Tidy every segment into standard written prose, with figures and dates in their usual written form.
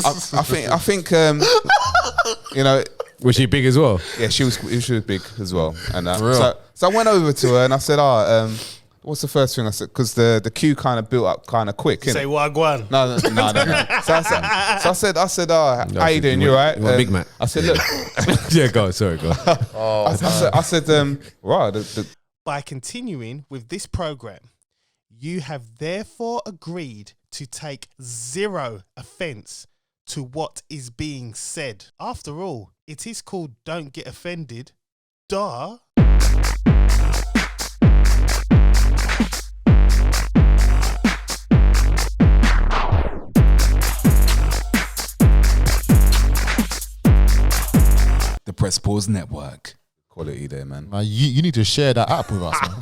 I think you know. Was she big as well? Yeah, she was big as well. And so I went over to her and I said, what's the first thing I said? Because the queue kind of built up kind of quick. Say wagwan. No. So I said, how you doing? You right? Big Mac. I said, look. Yeah, go on. Sorry, go on. I said, right. By continuing with this program, you have therefore agreed to take zero offence to what is being said. After all, it is called Don't Get Offended. Duh. The Press Pause Network. Quality there, man. You need to share that app with us, man.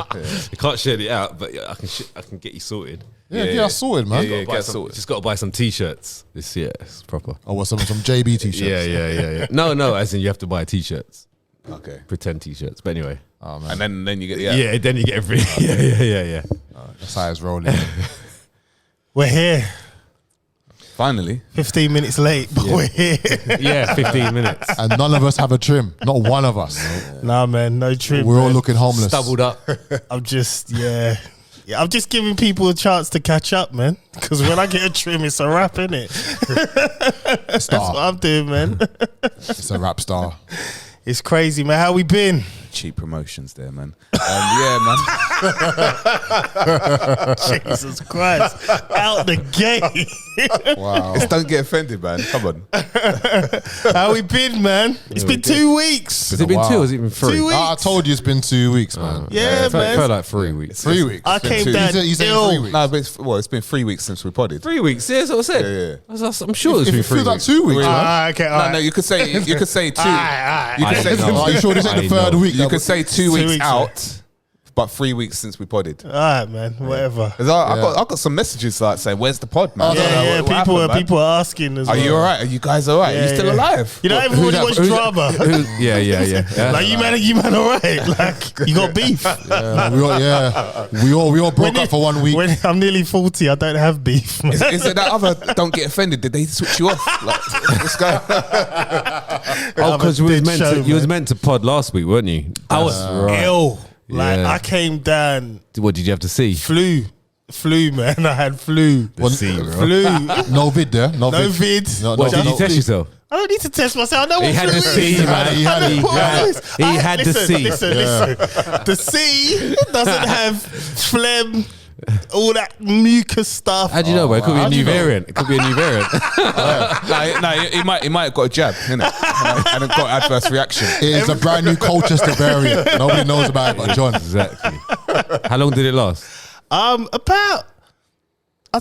You can't share it out, but I can get you sorted. Get us sorted, man. Yeah, get sorted. Just got to buy some t-shirts this year. It's proper. Oh, what, some JB t-shirts? Yeah. No, as in you have to buy t-shirts. Okay. Pretend t-shirts. But anyway. Oh, man. And then you get Yeah, then you get everything. Yeah. That's how it's rolling. We're here. Finally. 15 minutes late, but we're here. Yeah, 15 minutes. And none of us have a trim. Not one of us. Nah, man, no trim. We're all looking homeless. Stubbled up. I'm just giving people a chance to catch up, man. Because when I get a trim, it's a wrap, innit? That's what I'm doing, man. It's a rap star. It's crazy, man. How we been? Cheap promotions there, man. Yeah, man. Jesus Christ. Out the gate. Wow. It's Don't Get Offended, man. Come on. How we been, man? It's been 2 weeks. Has it been 2 or has it been 3? 2 weeks. I told you it's been 2 weeks, man. Yeah, man. It felt like 3 weeks. 3 weeks. I came down You said ill. 3 weeks. No, but it's been 3 weeks since we podded. 3 weeks, yeah, that's what I said. Yeah. I'm sure it's If been it 3 feels like weeks. 2 weeks, man. Okay, all right. No, you could say 2. You could say Are you sure this ain't the third week? You could say 2 weeks weeks, out, but 3 weeks since we podded. All right, man. Whatever. 'Cause I got some messages like saying, "Where's the pod, man?" What happened, man? People are asking as well. Are you all right? Are you guys all right? Are you still alive? You know, everybody wants drama. Yeah. Like you man, all right? Like you got beef. We all broke up for 1 week. When I'm nearly 40, I don't have beef. Man. Is it that other Don't Get Offended? Did they switch you off? Like, what's going on? Oh, because you was meant to pod last week, weren't you? I was ill. Like Yeah. I came down. What did you have to see? Flu, man. I had flu. Flu. No vid there. No vid. What, did you test yourself? I don't need to test myself. I know what He had flu to is. see, man. He had to see. Listen. The C doesn't have phlegm, all that mucus stuff. How do you know, bro? It could be a new variant. It could be a new variant. No, he might have got a jab, innit? and it got adverse reaction. It is a brand new Colchester variant. Nobody knows about it but John. Exactly. How long did it last? I'd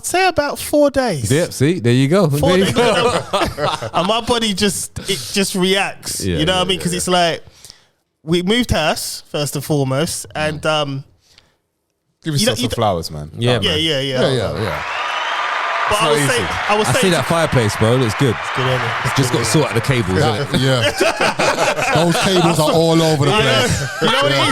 say about 4 days. Yep, see? There you go. 4 There you days. go. And my body just reacts. Yeah, you know what I mean? yeah, Because it's like we moved house first and foremost, and Give yourself some flowers, man. Yeah, man. Yeah. But I was I see saying that fireplace, bro. It looks good. good, innit? Just got to sort out the cables, innit? Yeah. Those cables are all over the place. You know what it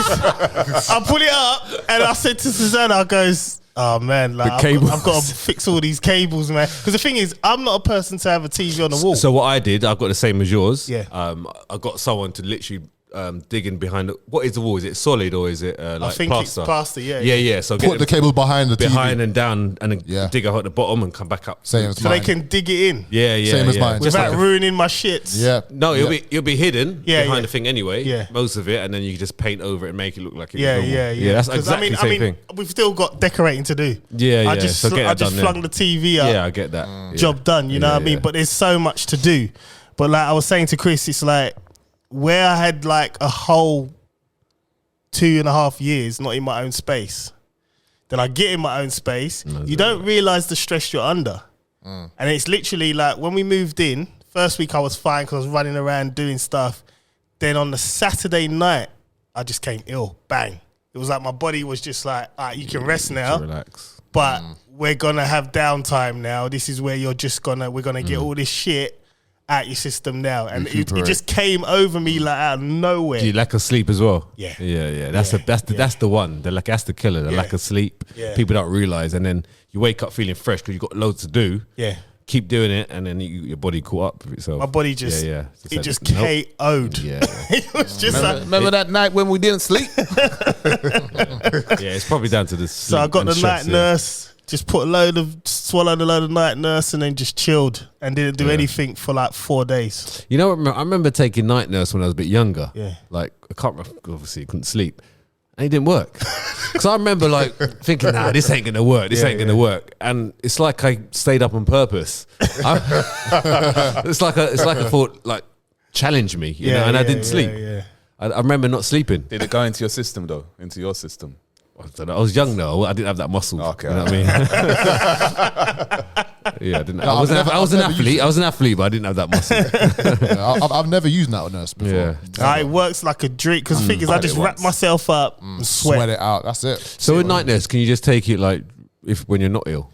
is? I put it up and I said to Susanna, I goes, oh man, like I've got to fix all these cables, man. Because the thing is, I'm not a person to have a TV on the wall. So what I did, I've got the same as yours. Yeah. I got someone to literally digging behind what is the wall? Is it solid or is it like I think plaster? it's plaster, yeah. Yeah. So Put the cable behind the behind TV. and down and then dig out at the bottom and come back up. Same as So mine. they can dig it in. Yeah. Same as mine. Without ruining my shits. Yeah. No, it'll be hidden behind the thing anyway. Yeah. Most of it, and then you can just paint over it and make it look like it's Yeah. normal. That's exactly the same thing. We've still got decorating to do. Yeah. I just flung the TV up. Yeah, I get that. Job done, you know what I mean? But there's so much to do. But like I was saying to Chris, it's like where I had like a whole 2.5 years not in my own space. Then I get in my own space. You don't realise the stress you're under. And it's literally like when we moved in, first week I was fine because I was running around doing stuff. Then on the Saturday night, I just came ill. Bang. It was like my body was just like, all right, you can rest now. Relax. But we're going to have downtime now. This is where we're going to get all this shit out your system now. And it just came over me like out of nowhere. Do you lack of sleep as well? Yeah. That's the one. That's the killer. The lack of sleep. Yeah. People don't realise, and then you wake up feeling fresh because you got loads to do. Yeah. keep doing it, and then your body caught up with itself. My body just it just nope. KO'd. Yeah, It was just Remember that night when we didn't sleep? yeah. It's probably down to the. So I got the night nurse. Just swallowed a load of night nurse, and then just chilled and didn't do anything for like 4 days. You know, I remember taking night nurse when I was a bit younger. Yeah. Like I can't obviously I couldn't sleep, and it didn't work. Because I remember like thinking, nah, this ain't gonna work. This ain't gonna work, and it's like I stayed up on purpose. It's like I thought like challenge me, you know, and I didn't sleep. Yeah. I remember not sleeping. Did it go into your system though? Into your system? I don't know. I was young though. I didn't have that muscle. Okay. You know what I mean? Yeah, I didn't. I was an athlete. I was an athlete, but I didn't have that muscle. I've never used night nurse before. Yeah. It works like a drink because the thing is, I just wrap myself up and Sweat it out. That's it. So with night nurse, can you just take it like when you're not ill?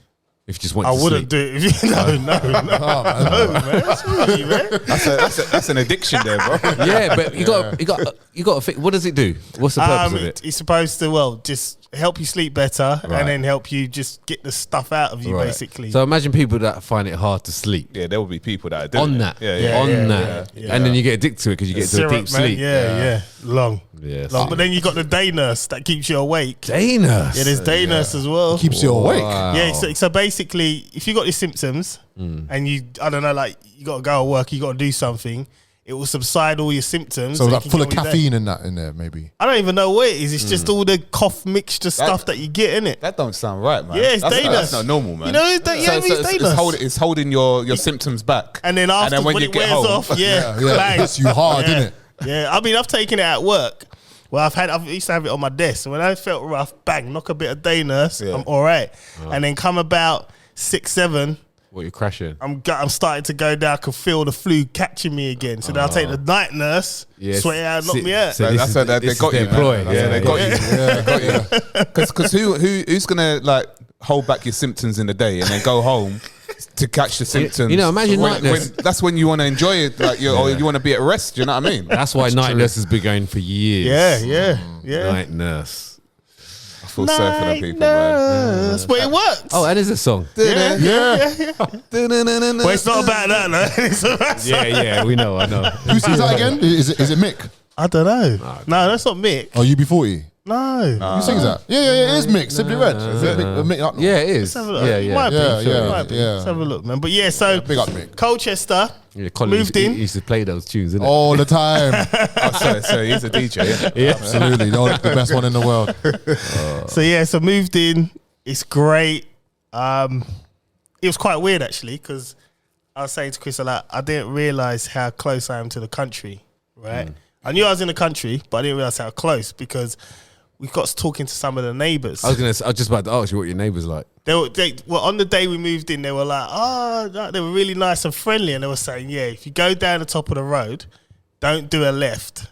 If you just want I to wouldn't sleep? do it. If you, no, man. That's really, man. That's an addiction there, bro. Yeah, but you got to think. What does it do? What's the purpose of it? It's supposed to just help you sleep better and then help you just get the stuff out of you, basically. So imagine people that find it hard to sleep. Yeah, there will be people that are On doing that. Yeah. And then you get addicted to it because you get to a deep sleep. Yeah. Long. Yeah. But then you got the day nurse that keeps you awake. Day nurse. Yeah, there's day nurse as well. Keeps you awake. Wow. Yeah, so basically, if you got these symptoms and you got to go to work, you got to do something, it will subside all your symptoms. So you like can full get of on your day. caffeine in there, maybe. I don't even know what it is. It's just all the cough mixture stuff that you get in it. That don't sound right, man. Yeah, it's day nurse. That's not normal, man. You know, it's day nurse. It's holding your symptoms back. And then after when it wears off, bang. It hits you hard, Yeah. innit? Yeah, I mean, I've taken it at work. Well, I used to have it on my desk. And when I felt rough, bang, knock a bit of day nurse, I'm all right. And then come about 6, 7, What, you're crashing? I'm starting to go down. I can feel the flu catching me again. So then I'll take the night nurse, sweat it out, knock me out. So that's how they got you, man. They got you. They got you. Because who's gonna like hold back your symptoms in the day and then go home to catch the symptoms? You know, imagine night nurse. That's when you want to enjoy it, like or you want to be at rest. Do you know what I mean? That's why night nurse has been going for years. Yeah. Night nurse. I feel sorry for them people, man. But it works. Oh, and there's a song. Yeah. Well, Well, it's not about that, no. It's about Yeah, we know, I know. Who sings that again? Is it Mick? I don't know. No, that's not Mick. Oh, UB40. No. Who sings that? Yeah, it is Mick. Simply Red. Is it Mick up north? Yeah, it is. Let's have a look. Yeah, It yeah. might be. Yeah, It yeah, might be. yeah. Let's have a look, man. But yeah, so Big up Mick. Colchester Yeah, Colin moved he in. used to play those tunes, innit? All the time. so he's a DJ. Yeah. Absolutely. The best one in the world. So moved in. It's great. It was quite weird actually because I was saying to Chris, like, I didn't realize how close I am to the country. Right, I knew I was in the country, but I didn't realize how close because we got talking to some of the neighbours. I was just about to ask you what your neighbours like. They were on the day we moved in. They were like, they were really nice and friendly, and they were saying, yeah, if you go down the top of the road, don't do a left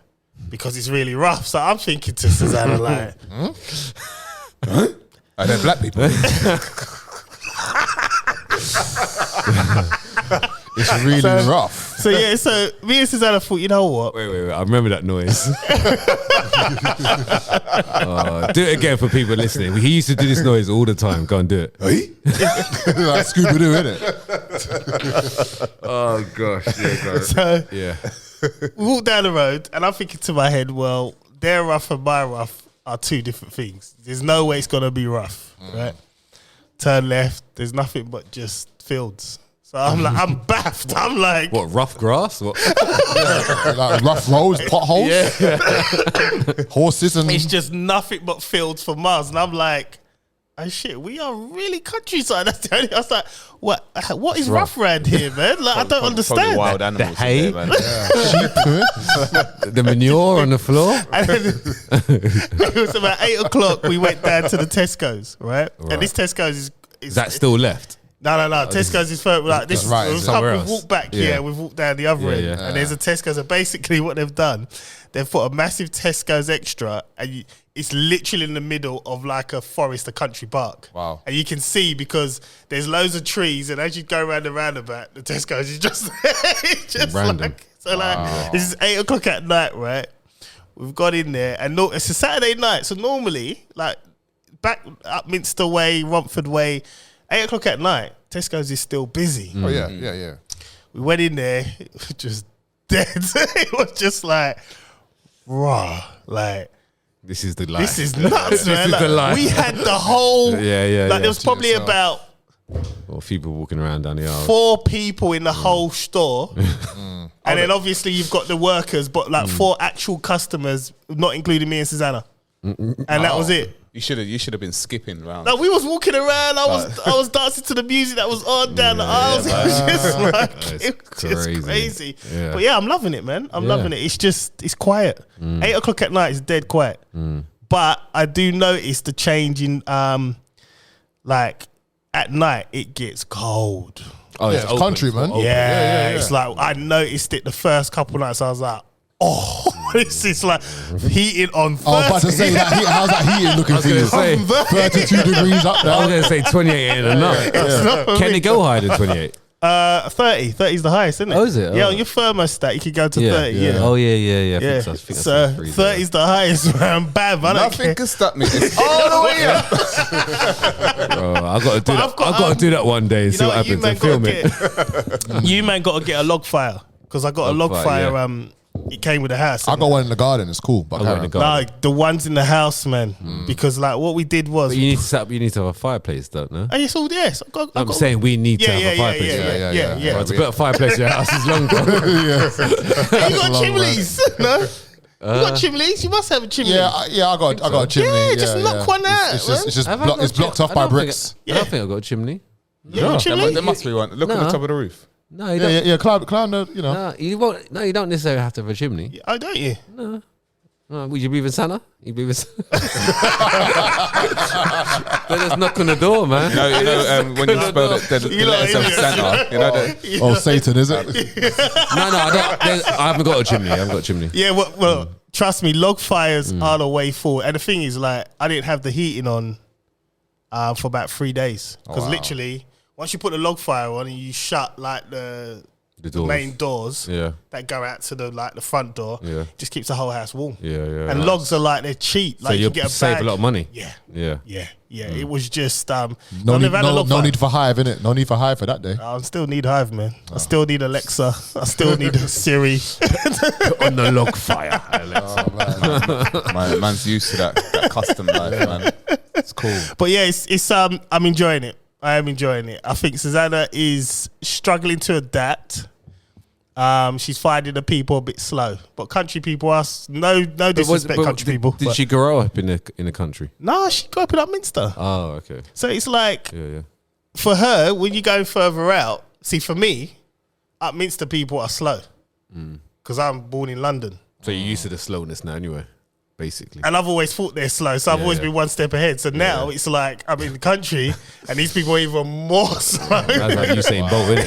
because it's really rough. So I'm thinking to Susanna like, Are they black people? It's really rough. so me and Susanna thought, you know what? Wait. I remember that noise. Do it again for people listening. He used to do this noise all the time. Go and do it. Like Scooby-Doo, innit? Oh, gosh. Yeah, go. So Yeah. we walked down the road, and I'm thinking to my head, well, their rough and my rough are two different things. There's no way it's gonna be rough, right? Turn left. There's nothing but just fields. So I'm like, I'm baffed. I'm like, What, rough grass? What? Like rough roads, potholes, horses, and it's just nothing but fields for miles, and I'm like, oh shit, we are really countryside. That's the only. I was like, what is rough around here, man? Like, I don't Probably understand. wild That. animals. The hay? in there, man. The manure on the floor? And then it was about 8 o'clock. We went down to the Tesco's, right? And this Tesco's is Is that still left? No. Tesco's is further. Like this, right, we've somewhere else. walked back Yeah. here. We've walked down the other end, yeah. and there's a Tesco's. And basically, what they've done, they've put a massive Tesco's Extra, and it's literally in the middle of like a forest, a country park. Wow. And you can see because there's loads of trees, and as you go around the roundabout, the Tesco's is just it's just Random. this is 8 o'clock at night, right? We've got in there, and it's a Saturday night, so normally like back up Minster Way, Romford Way. 8 o'clock at night, Tesco's is still busy. Oh yeah. We went in there, it was just dead. It was just like, raw, like. This is the life. This is nuts, man. is Like, the life. we had the whole. Yeah. Like there was probably yourself. about Or people walking around down the aisle. 4 people in the whole store, and then obviously you've got the workers, but like 4 actual customers, not including me and Susanna, and that was it. You should have been skipping around. Like we was walking around, I was dancing to the music that was on down the aisles. It was just like it was just crazy. Yeah. But yeah, I'm loving it, man. I'm loving it. It's quiet. 8 o'clock at night is dead quiet. But I do notice the change in like at night it gets cold. Oh, Yeah, it's country, man. Yeah, it's like I noticed it the first couple of nights. I was like, oh, this is like heating on 30. I was about to say that. How's that heating looking for you? say, 32 degrees up I was there. going to say 28 ain't enough. Can it go higher than 28? 30. 30 is the highest, isn't it? Oh, is it? Yeah, Oh. on your thermostat, you can go to 30. Yeah. Oh, yeah. Yeah, I think that's so freezing. 30 is the highest, man. Bam, I don't Nothing care. can stop me. It's all the way up. Bro, I've got to do that. I've got to do that one day and see You know what what, you happens man and gotta film it. get. You man got to get a log fire because I got a log Log fire. fire, yeah. It came with the house. I got one in the garden. It's cool. But I got in the garden. No, the ones in the house, man. Because like what we did was. But you need to set up. You need to have a fireplace, don't you? Oh, yes, all yes. I'm saying we need to have a fireplace. Yeah. Well, to put a fireplace in your house is long gone. Hey, you got Long chimneys? No, you got chimneys. You must have a chimney. Yeah, I got a chimney. Yeah, just knock one out, It's just Have I got it's blocked off I by don't think bricks. I don't think I've got a chimney. You got a chimney? There must be one. Look at No. the top of the roof. No, you don't. Yeah. Climb the, you know. No, you won't. No, you don't necessarily have to have a chimney. Oh, don't you? No, would you believe in Santa? You believe in Santa? They just knock on the door, man. No, you know when you spell the You lot letters of idiots. Santa, you know that. Oh, Satan, is it? No, I haven't got a chimney. Yeah, well, trust me, log fires are the way forward. And the thing is, like, I didn't have the heating on for about 3 days because literally, once you put the log fire on and you shut like the doors. main doors Yeah. that go out to the front door, Yeah. just keeps the whole house warm. Yeah. And logs are like they're cheap. Like So you you can get a save bag. a lot of money. Yeah. Yeah. It was just No I've need, never had a log no fire. need for Hive, innit? No need for Hive for that day. I still need Hive, man. I still need Alexa. I still need Siri. On the log fire. Man's used to that custom life, man. It's cool. But yeah, it's I'm enjoying it. I am enjoying it. I think Susanna is struggling to adapt. She's finding the people a bit slow, but country people are no disrespect country people. Did but- she grow up in the country? No, she grew up in Upminster. Oh, okay. So it's like Yeah. for her when you're going further out. See, for me, Upminster people are slow because I'm born in London. So you're used to the slowness now, anyway. Basically. And I've always thought they're slow, so I've always been one step ahead. So now it's like I'm in the country, and these people are even more slow. That's like you saying both, innit?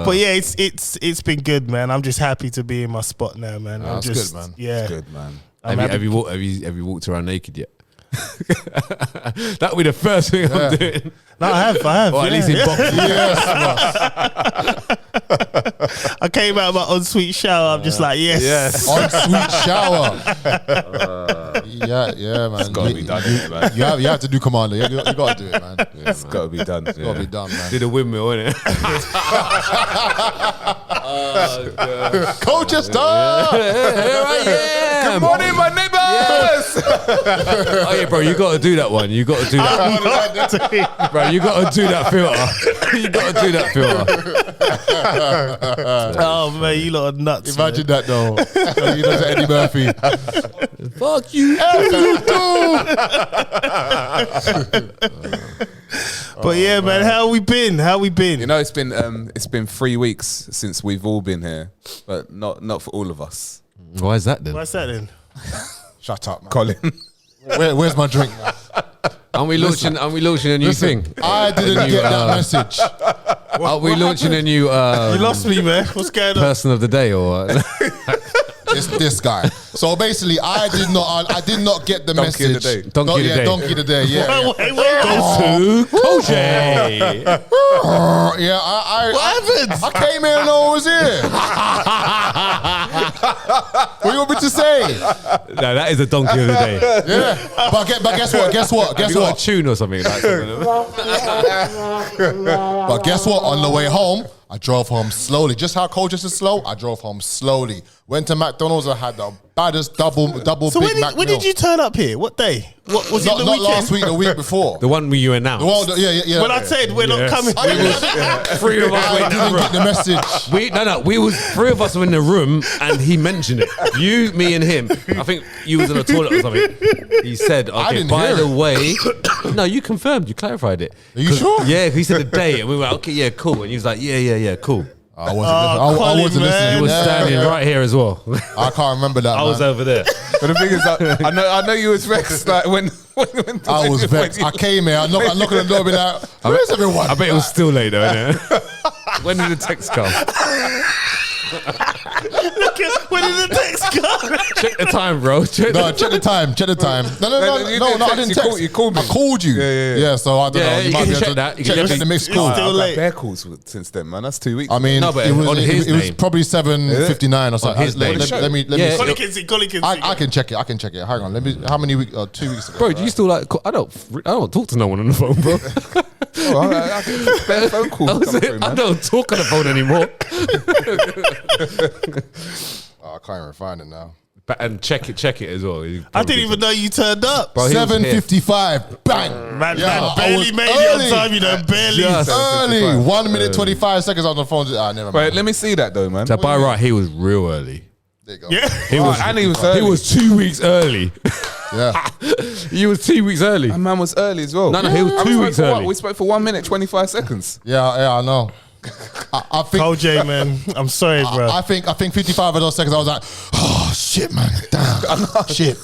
But yeah, it's been good, man. I'm just happy to be in my spot now, man. I'm That's just, good, man. Yeah, It's good, man. Have you walked around naked yet? That'll be the first thing I'm doing. No, I have. Or at least in boxes. I came out of my ensuite shower. I'm just like, yes. Ensuite shower. Yeah, man. It's got to be done, innit, man. You have to do commander. You got to do it, man. It's got to be done. Got to be done, man. Did a windmill, innit? Colchester. Here I am. Good morning, my neighbours. Oh yeah, bro, you got to do that one. You got to do that. Bro, you got to do that filter. You got to do that filter. Oh man, you lot are nuts. Imagine that though. You know, Eddie Murphy. Fuck you. But yeah, man, how we been? You know, it's been 3 weeks since we've all been here, but not for all of us. Why is that then? What's that then? Shut up, man. Colin, Where's my drink? Are we launching a new thing? I didn't get that message. Are we launching a new You lost me, man. What's going on? person of the day or what? It's this guy. So basically, I did not get the Donkey of the message. day. Donkey of the day. Donkey of the day. Yeah. Wait. To Koji. Yeah, What happened? I came here and no one was here. What do you want me to say? No, that is a donkey of the day. Yeah, but guess what? Have you got a tune or something like that? But guess what? On the way home, I drove home slowly. Just how Colchester is slow, I drove home slowly. Went to McDonald's. I had the baddest double So Big Mac when meal. did you turn up here? What day? What was it? Not The weekend? last week, the week before. The one you announced. Yeah. When I said we're not coming. I didn't, Three of us I were in didn't the get the message. We was three of us were in the room and he mentioned it. You, me, and him. I think you was in the toilet or something. He said, "Okay, didn't by hear the it. way," no, you confirmed, you clarified it. Are you sure? Yeah, he said the date, and we were like, "Okay, yeah, cool." And he was like, "Yeah, cool." I wasn't, I Colin, wasn't man. listening. He was Yeah, standing yeah. right here as well. I can't remember that. I was man. over there. But the thing is, I know you was vexed. Like when I was vexed. I came here. I knock on the door, be like, "Where's everyone?" I bet it was still late though, innit? When did the text come? Look at when did the text come? Check the time, bro. Check No, check the time. Check the time. No, you I didn't text, didn't you text. called- you called me. I called you. Yeah. So I don't know. Yeah, you might can be able check to that. You can check the definitely- mixed It's call. still I've late. got bare calls since then, man. That's 2 weeks. I mean, No, but it was on his it was name. probably 7:59 or something. his name. Let me Yeah. see. Colin can see. I can check it. Hang on. Let me. How many weeks? 2 weeks ago. Bro, do you still like? I don't talk to no one on the phone, bro. I get bare phone calls coming through, I man. don't talk on the phone anymore. Oh, I can't even find it now. And check it as well. I didn't even know you turned up. Bro, he was here. 7:55. Bang. Man, Yeah, I barely was made it early. on time, you know, barely. Just- Early. 1 minute 25 seconds on the phone. Never mind. Wait, let me see that though, man. So by right, he was real early. There you go. Yeah. He was. and he was early. He was 2 weeks early. Yeah. He was 2 weeks early. My man was early as well. No, he was And 2 we weeks spoke for what? early. We spoke for 1 minute 25 seconds. Yeah, I know. I think. Cole J, man. I'm sorry, bro. I think 55 of those seconds I was like, oh shit, man, damn, shit.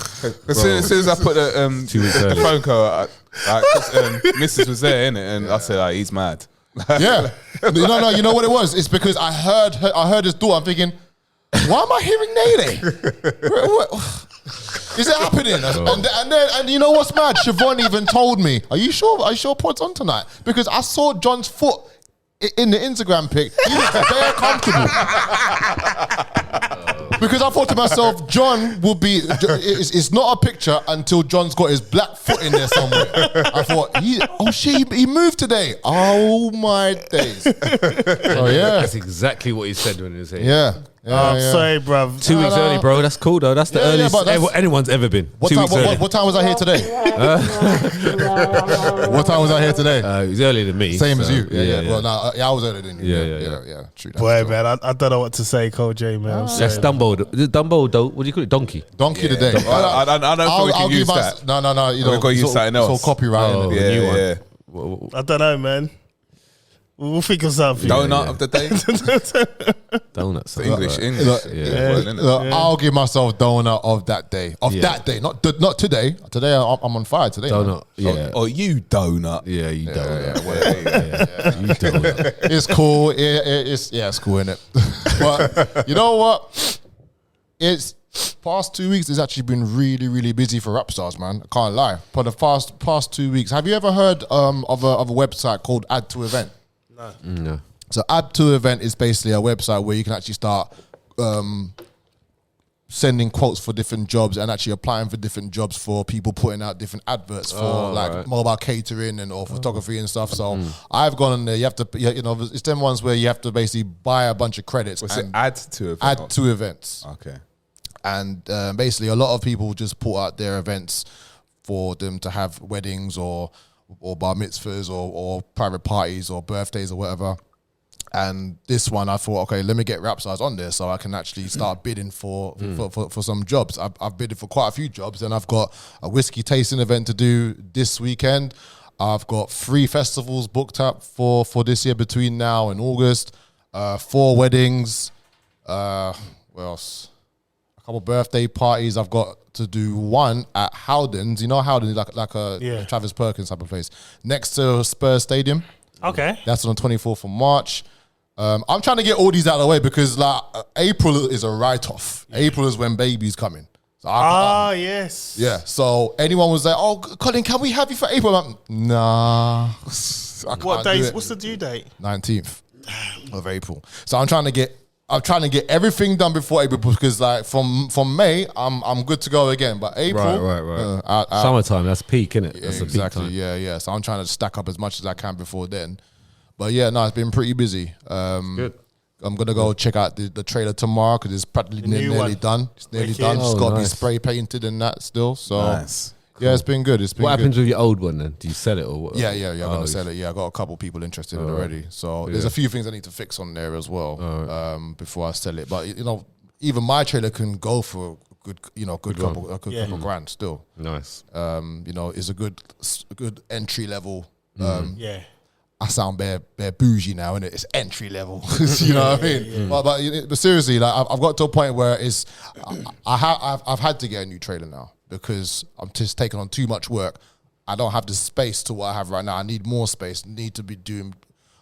As soon as I put the 2 weeks the early. phone call, Mrs. was there, innit? And I said, he's mad. Yeah, no, you know what it was? It's because I heard his door. I'm thinking, why am I hearing Nene? Is it happening? And you know what's mad? Siobhan even told me, Are you sure Pod's on tonight? Because I saw John's foot in the Instagram pic. He was very comfortable. Because I thought to myself, John will be. It's not a picture until John's got his black foot in there somewhere. I thought, he moved today. Oh my days. Oh yeah, That's exactly what he said when he was here. yeah. I'm sorry, bro. 2 weeks early, bro. That's cool though. That's the earliest but that's- anyone's ever been. What 2 time? weeks early. What time was I here today? What time was I here today? He was earlier than me. Same so, as you. Yeah. Well, no, I was earlier than you. Yeah. True. That's Boy, true. man, I don't know what to say, Cole J, man. I'm sorry. That's Dumbo. Is it Dumbo, though? What do you call it? Donkey. Donkey today. I don't think we can use that. No. You know, We've got to use it's all- something else. It's all copyright. Oh, innit? the new one. Yeah. I don't know, man. We'll think of something. Donut of the day. Donuts. English. Look, Yeah. Look, I'll give myself donut of that day. That day, not today. Today I'm on fire today. man. Donut. Yeah. Or you donut. Yeah, you donut. Yeah. You donut. It's cool. It's cool, innit? But you know what? It's past 2 weeks. It's actually been really, really busy for rap stars, man. I can't lie. For the past 2 weeks, have you ever heard of a website called AddToEvent? No. So AddToEvent is basically a website where you can actually start sending quotes for different jobs and actually applying for different jobs for people putting out different adverts for mobile catering and or photography and stuff. So I've gone on there. You have to, it's them ones where you have to basically buy a bunch of credits. What's it? and Add to it. add to events. Okay. And basically a lot of people just put out their events for them to have weddings or bar mitzvahs or private parties or birthdays or whatever. And this one I thought, okay, let me get rap stars on there so I can actually start bidding for some jobs. I've bidded for quite a few jobs, and I've got a whiskey tasting event to do this weekend. I've got 3 festivals booked up for this year between now and August, 4 weddings, what else? A couple birthday parties. I've got to do one at Howden's. You know Howden's, like a Travis Perkins type of place, next to Spurs Stadium. Okay. That's on the 24th of March. I'm trying to get all these out of the way because April is a write-off. April is when baby's coming. So yes. yeah. So anyone was like, "Oh, Colin, can we have you for April?" I'm like, nah. I What can't days? do it. What's the due date? 19th of April. So I'm trying to get everything done before April because like from May I'm good to go again. But April, Right. Summertime, that's peak, isn't it? That's exactly. a peak time. Yeah. So I'm trying to stack up as much as I can before then. But yeah, no, it's been pretty busy. Good. I'm gonna go check out the trailer tomorrow because it's practically new nearly one. done. It's nearly Wicked. done. It's got to be nice. spray painted and that still. So Nice. yeah, it's been good. It's been What good. happens with your old one then? Do you sell it or what? Yeah. I'm Oh, gonna sell it. Yeah, I got a couple people interested in it already. So there's a few things I need to fix on there as well before I sell it. But you know, even my trailer can go for a good couple grand still. Nice. You know, it's a good entry level. Yeah. I sound bare bougie now, innit? It's entry level. You know what I mean? But seriously, like I've got to a point where it's I've had to get a new trailer now because I'm just taking on too much work. I don't have the space to what I have right now. I need more space. Need to be doing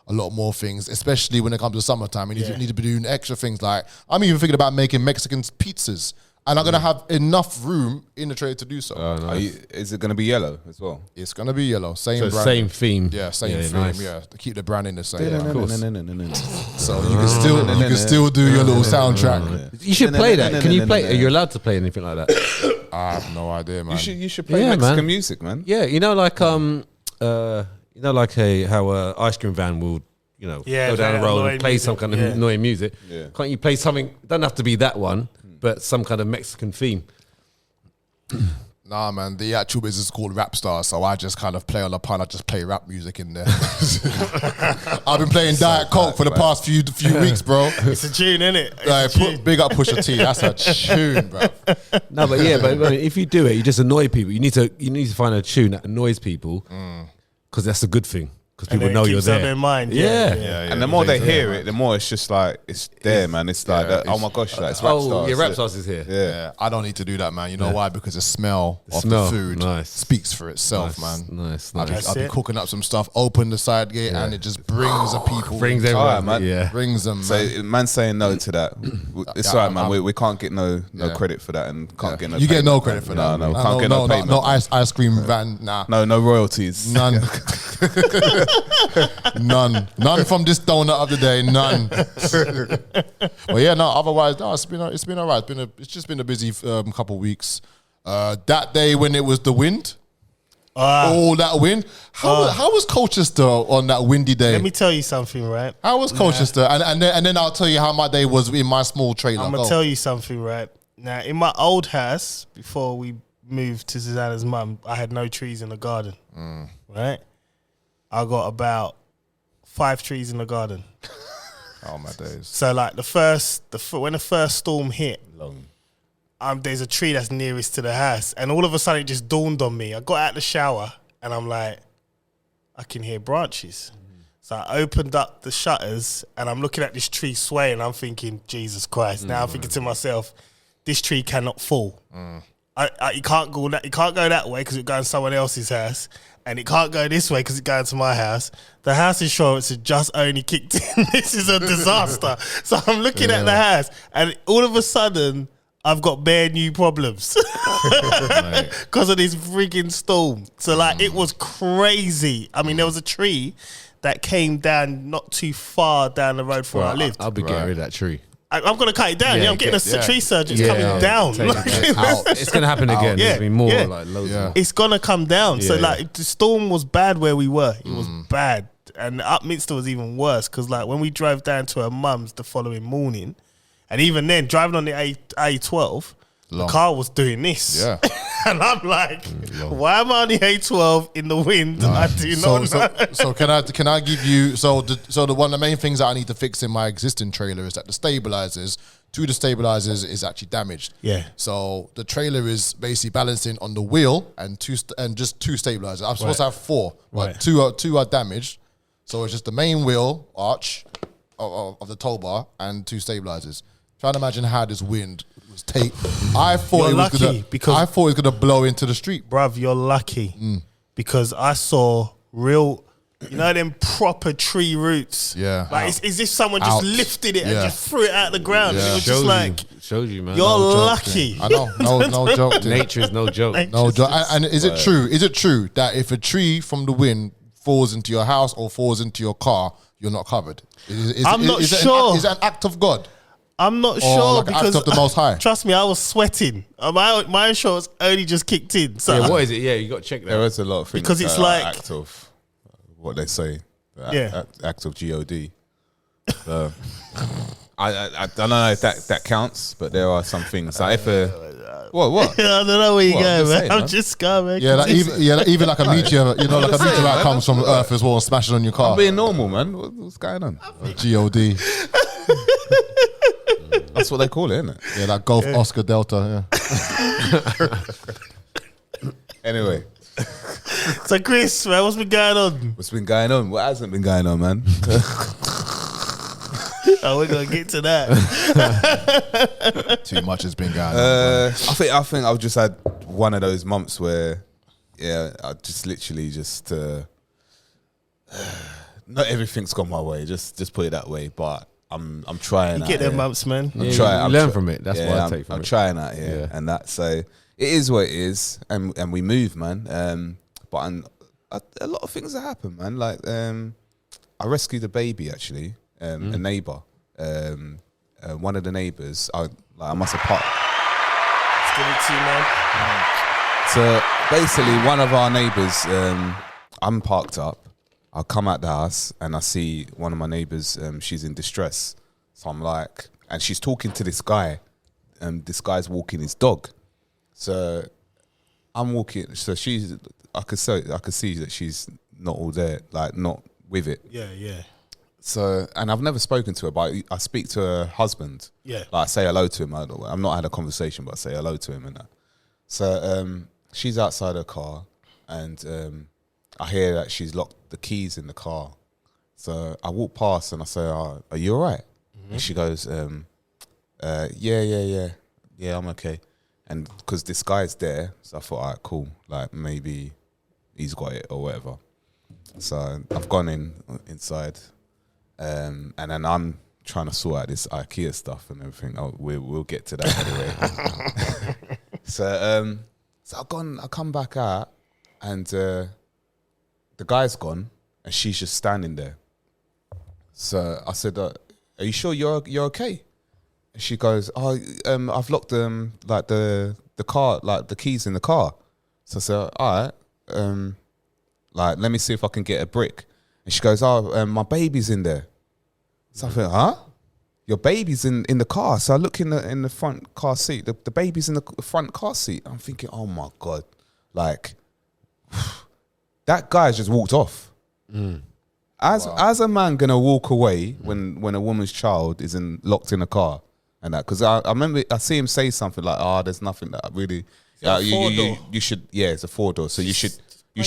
a lot more things, especially when it comes to summertime. You need to be doing extra things. Like I'm even thinking about making Mexican pizzas. And I'm going to have enough room in the trailer to do so. Is it going to be yellow as well? It's going to be yellow. Same So brand. same theme. Yeah, same theme. nice. Yeah, to keep the branding the same. No, Of course. no. So you can still do your little soundtrack. You should play that. Can you play? Are you allowed to play anything like that? I have no idea, man. You should play Yeah, Mexican man. music, man. Yeah, how ice cream van will, go down the road and play some kind of annoying music. Yeah. Can't you play something? Doesn't have to be that one, but some kind of Mexican theme. Nah, man. The actual business is called Rap Star, so I just kind of play on the pun. I just play rap music in there. I've been playing Diet Coke for the past few weeks, bro. It's a tune, innit? Like, big up Pusha T. That's a tune, bro. No, but I mean, if you do it, you just annoy people. You need to find a tune that annoys people because that's a good thing. Because people know you're there. Their mind. Yeah. And the more they hear it, the more it's just like, it's there, man. It's like, oh my gosh, like, it's Rap Stars. Rap Stars is here. Yeah. I don't need to do that, man. You know why? Because the smell of smell, the food speaks for itself, man. Nice. I'll be cooking up some stuff, open the side gate, and it just brings the people. Brings everyone, Alright, man. Yeah. Brings them, So man. man's saying no to that. It's alright, man. We can't get no credit for that, and can't get no. You get no payment, credit for man. that. No, can't get no payment. No ice cream van, nah. No royalties. None. None from this donut of the day. None. Well, yeah, no. Otherwise, no. It's been alright. It's just been a busy couple weeks. That day when it was the wind, all that wind. How was Colchester on that windy day? Let me tell you something, right? How was Colchester? And then I'll tell you how my day was in my small trailer. I'm gonna tell you something, right? Now, in my old house, before we moved to Susanna's mum, I had no trees in the garden. Right? I got about 5 trees in the garden. Oh my days. So like when the first storm hit, there's a tree that's nearest to the house, and all of a sudden it just dawned on me. I got out of the shower and I'm like, I can hear branches. So I opened up the shutters and I'm looking at this tree sway and I'm thinking, Jesus Christ. Now I'm thinking to myself, this tree cannot fall. It can't go that way because it's going to someone else's house, and it can't go this way because it's going to my house. The house insurance has just only kicked in. This is a disaster. So I'm looking at the house, and all of a sudden, I've got bare new problems because of this freaking storm. So like, it was crazy. I mean, there was a tree that came down not too far down the road from where I lived. I'll be getting rid of that tree. I'm going to cut it down. I'm getting a tree surgeon. It's coming down. It's going to happen again. There's been more like loads of It's going to come down. So like, the storm was bad where we were. It was bad. And Upminster was even worse because like when we drove down to her mum's the following morning, and even then driving on the A12, the car was doing this. Yeah. And I'm like, why am I on the A12 in the wind? I do not know. So can I give you the one of the main things that I need to fix in my existing trailer is that the stabilizers, 2 of the stabilizers is actually damaged. Yeah. So the trailer is basically balancing on the wheel and just 2 stabilizers. I'm supposed to have 4, but 2 are damaged. So it's just the main wheel arch of the tow bar and 2 stabilizers. Trying to imagine how this wind was take. I thought it was gonna blow into the street. Bruv, you're lucky because I saw real You know them proper tree roots. Yeah. Like it's as if someone just Out. lifted it and Yeah. just threw it out the ground. And it was just like, Shows you, man. you're No joke, lucky. yeah. I know. No joke. Ting. Nature is no joke. No joke. And is it true? Is it true that if a tree from the wind falls into your house or falls into your car, you're not covered? I'm not sure. Is it an act of God? I'm not Or sure like an act because of the Most High? trust me, I was sweating. My insurance only just kicked in. So Yeah, what is it? Yeah, you got to check There that. is a lot of things Because it's that are like- act of what they say. Yeah. Act of God. So, I don't know if that counts, but there are some things. Like if what? I don't know where you What? go, I'm just man. saying, I'm man. just going, man. Yeah, even like a meteor, like a meteorite comes from Earth as well and smashes on your car. I'm being normal, man. What's going on? God. That's what they call it, isn't it? Yeah, like Golf Oscar Delta. Yeah. Anyway, So Chris, man, what's been going on? what's been going on? What hasn't been going on, man? Oh, we're gonna get to that. Too much has been going on. I think I've just had one of those months where, yeah, I just literally just not everything's gone my way. Just put it that way. But I'm trying. You get out them here. months, man. I'm Yeah, trying. you I'm learn from it. That's what I I'm, take from I'm it. trying out here, Yeah. and that so it is what it is, and we move, man. But a lot of things that happen, man. Like I rescued a baby actually, a neighbour. One of the neighbours, I must have parked. Let's give it to you, man. So basically, one of our neighbours, I'm parked up. I come out the house and I see one of my neighbours. She's in distress. So I'm like, and she's talking to this guy. This guy's walking his dog. So I'm walking. So I could see that she's not all there, like not with it. Yeah, yeah. So, and I've never spoken to her, but I speak to her husband. Yeah. Like I say hello to him. I've not had a conversation, but I say hello to him and that. So she's outside her car, and I hear that she's locked the keys in the car. So I walk past and I say, "Are you all right?" And she goes, "Yeah, I'm okay." And because this guy's there, so I thought, all right, cool. Like maybe he's got it or whatever. So I've gone inside. And then I'm trying to sort out this Ikea stuff and everything. We'll get to that anyway. So I come back out, and the guy's gone, and she's just standing there. So I said, "Are you sure you're okay?" And she goes, "Oh, I've locked like the car, like the keys in the car." So I said, "All right, like let me see if I can get a brick." And she goes, "Oh, my baby's in there." So I think, "Huh? Your baby's in the car?" So I look in the front car seat. The baby's in the front car seat. I'm thinking, oh my God, like that guy's just walked off. As a man gonna walk away when a woman's child is locked in a car and that? Because I remember I see him say something like, "Oh, there's nothing that I really." You should. Yeah, it's a 4-door. So you should. You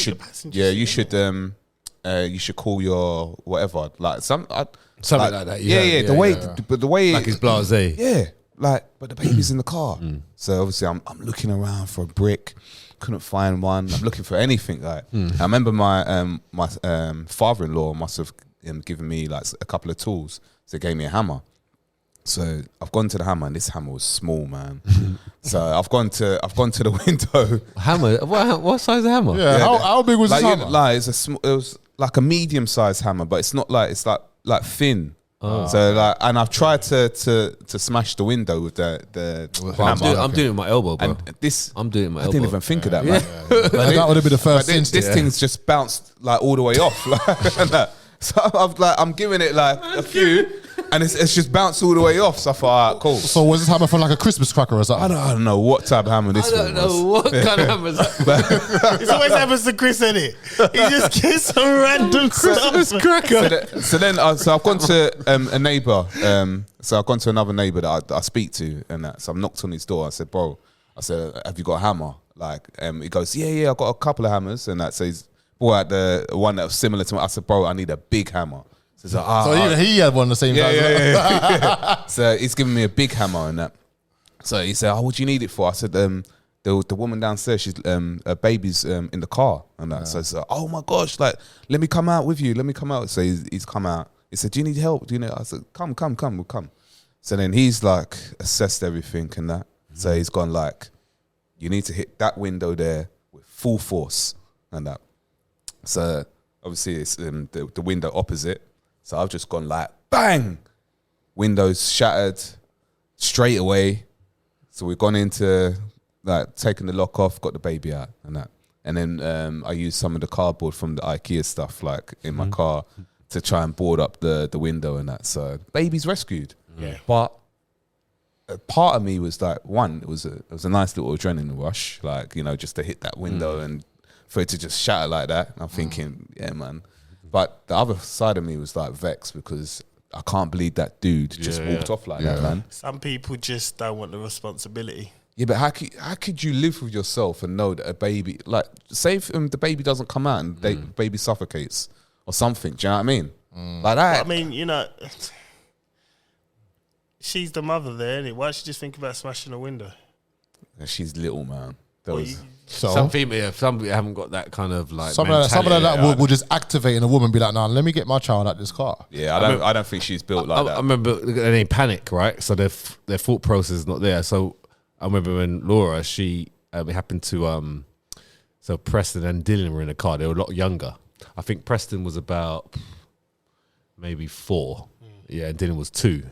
should call your whatever, like something like that. Yeah. The way Like it's blasé. Yeah, like, but the baby's in the car. So obviously I'm looking around for a brick, couldn't find one. I'm looking for anything. Like I remember my father-in-law must have given me like a couple of tools. So he gave me a hammer. So I've gone to the hammer, and this hammer was small, man. So I've gone to the window. Hammer? What size of hammer? Yeah, how big was this hammer? Like it was like a medium-sized hammer, but it's not like, it's like thin. So like, and I've tried to smash the window with the hammer. I'm doing it with my elbow, bro. And this, I'm doing it with my I elbow. didn't even think of that, man. That would have been the first But this instinct. thing's just bounced like all the way off. Like, that. So I'm giving it like a few, and it's just bounced all the way off. So I thought, all right, cool. So was this hammer from like a Christmas cracker or something? I don't know what type of hammer this I one don't know was. what kind of hammer is that. This always happens to Chris, innit? He just gets some random stuff. cracker. So then I've gone to a neighbour. So I've gone to another neighbour that I speak to, and that. So I knocked on his door. I said, "Bro," I said, "Have you got a hammer?" Like, he goes, "Yeah, I've got a couple of hammers," and that. So he's brought out the one that was similar to me. I said, "Bro, I need a big hammer." So he's like, So even he had one the same time. yeah. So he's giving me a big hammer and that. So he said, "Oh, what do you need it for?" I said, the woman downstairs, she's her baby's in the car and that. So it's like, oh my gosh, like let me come out with you. Let me come out. So he's come out. He said, do you need help? Do you know? I said, come, we'll come. So then he's like assessed everything and that. So he's gone like, you need to hit that window there with full force and that. So obviously it's the window opposite. So I've just gone like, bang! Windows shattered straight away. So we've gone into like taking the lock off, got the baby out and that. And then I used some of the cardboard from the Ikea stuff like in my car to try and board up the window and that. So baby's rescued. Yeah. But a part of me was like, one, it was a nice little adrenaline rush, like, you know, just to hit that window and for it to just shatter like that. And I'm thinking, yeah, man. But the other side of me was like vexed because I can't believe that dude just walked off like that, man. Some people just don't want the responsibility. Yeah, but how could you live with yourself and know that a baby, like, say if the baby doesn't come out and the baby suffocates or something, do you know what I mean? Like that. But I mean, you know, she's the mother there, innit? Why don't she just think about smashing a window? She's little, man. Some people haven't got that kind of like. Some of that will just activate in a woman, be like, "Nah, let me get my child out this car." Yeah, I don't think she's built like that. I remember they panic, right? So their thought process is not there. So I remember when Laura, she it happened to so Preston and Dylan were in a car. They were a lot younger. I think Preston was about maybe 4, yeah, and Dylan was 2.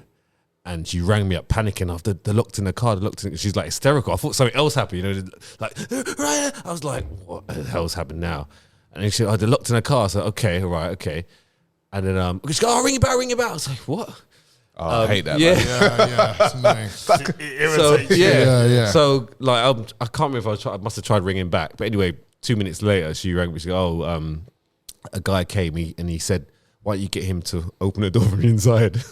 And she rang me up panicking after they looked in the car. She's like hysterical. I thought something else happened, you know, like, right. I was like, what the hell's happened now? And then she said, they locked in the car. So, okay, all right, okay. And then she goes, ring your bell. I was like, what? Oh, I hate that. Yeah. Man. Yeah, it's annoying. So, Yeah. So, like, I can't remember if I must have tried ringing back. But anyway, 2 minutes later, she rang me. She goes, a guy came and he said, why don't you get him to open the door from the inside?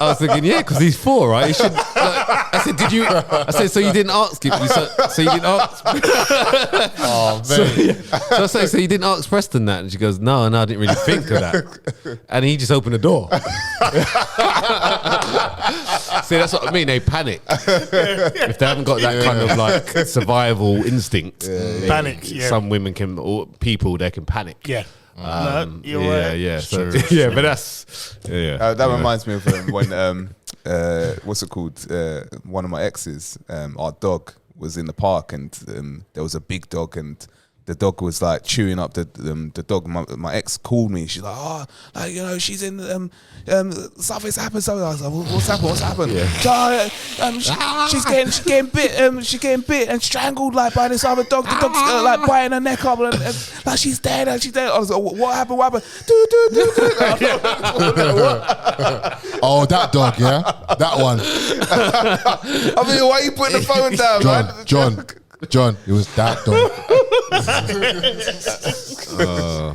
I was thinking, yeah, because he's 4, right? He should. Like, I said, did you? I said, so you didn't ask him? So you didn't ask? Oh man! So I say, so you didn't ask Preston that? And she goes, no, I didn't really think of that. And he just opened the door. See, that's what I mean. They panic if they haven't got that kind of like survival instinct. Panic. Yeah. Some women can, or people, they can panic. Yeah. No, you're yeah, right. yeah. So yeah, but that's that reminds me of when what's it called? One of my exes, our dog was in the park and there was a big dog and the dog was like chewing up the dog. My ex called me. She's like, oh, like, you know, she's in something's happened. So I was like, what's happened? Yeah. She's getting bit. She's getting bit and strangled like by this other dog. The dog's like biting her neck up and like she's dead. I was like, what happened? What happened? Oh, that dog, yeah, that one. I mean, why are you putting the phone down, man? John, it was that dog.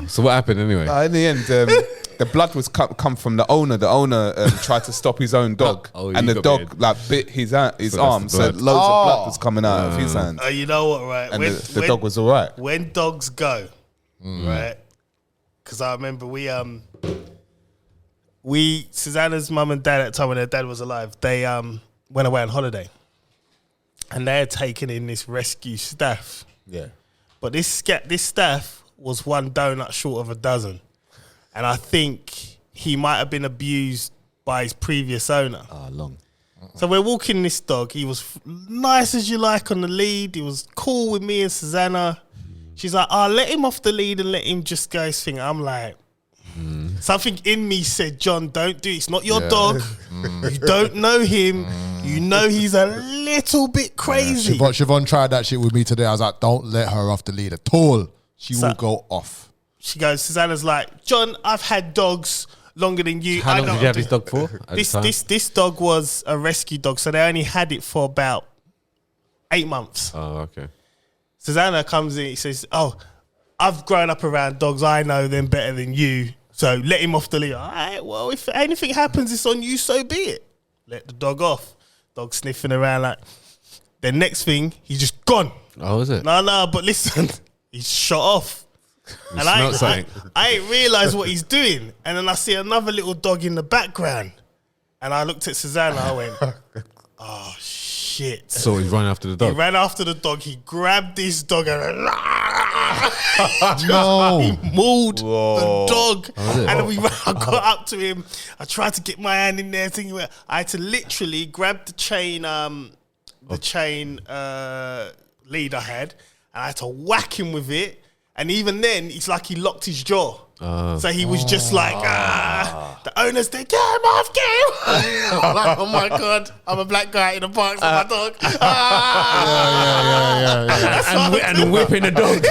so what happened anyway? In the end, the blood was come from the owner. The owner tried to stop his own dog, and the dog like bit his arm, so loads of blood was coming out of his hand. You know what, right? And the dog was all right. When dogs go, right? Because I remember we Susanna's mum and dad at the time when their dad was alive, they went away on holiday. And they had taken in this rescue staff. Yeah. But this staff was one donut short of a dozen. And I think he might have been abused by his previous owner. Long. So we're walking this dog. He was nice as you like on the lead. He was cool with me and Susanna. She's like, let him off the lead and let him just go his thing. I'm like, something in me said, John, don't do it. It's not your dog. You don't know him. You know he's a little bit crazy. Yeah. Siobhan tried that shit with me today. I was like, don't let her off the lead at all. She will go off. She goes, Susanna's like, John, I've had dogs longer than you. How long did you have this dog for? This dog was a rescue dog, so they only had it for about 8 months. Oh, okay. Susanna comes in, he says, I've grown up around dogs. I know them better than you. So let him off the lead. All right, well, if anything happens, it's on you, so be it. Let the dog off. Dog sniffing around like. The next thing, he's just gone. Oh, is it? No, but listen, he's shot off. And smelled something. I ain't realised what he's doing. And then I see another little dog in the background. And I looked at Susanna, I went, oh, shit. So he's running after the He dog. ran after the dog. He grabbed this dog and No. he mauled the dog. Oh, And then I got up to him. I tried to get my hand in there, thinking I had to literally grab the chain, lead I had, and I had to whack him with it. And even then, it's like he locked his jaw. So he was just like, the owners, they get him off, get him. I'm like, oh my God, I'm a black guy in the park with my dog. And whipping the dog.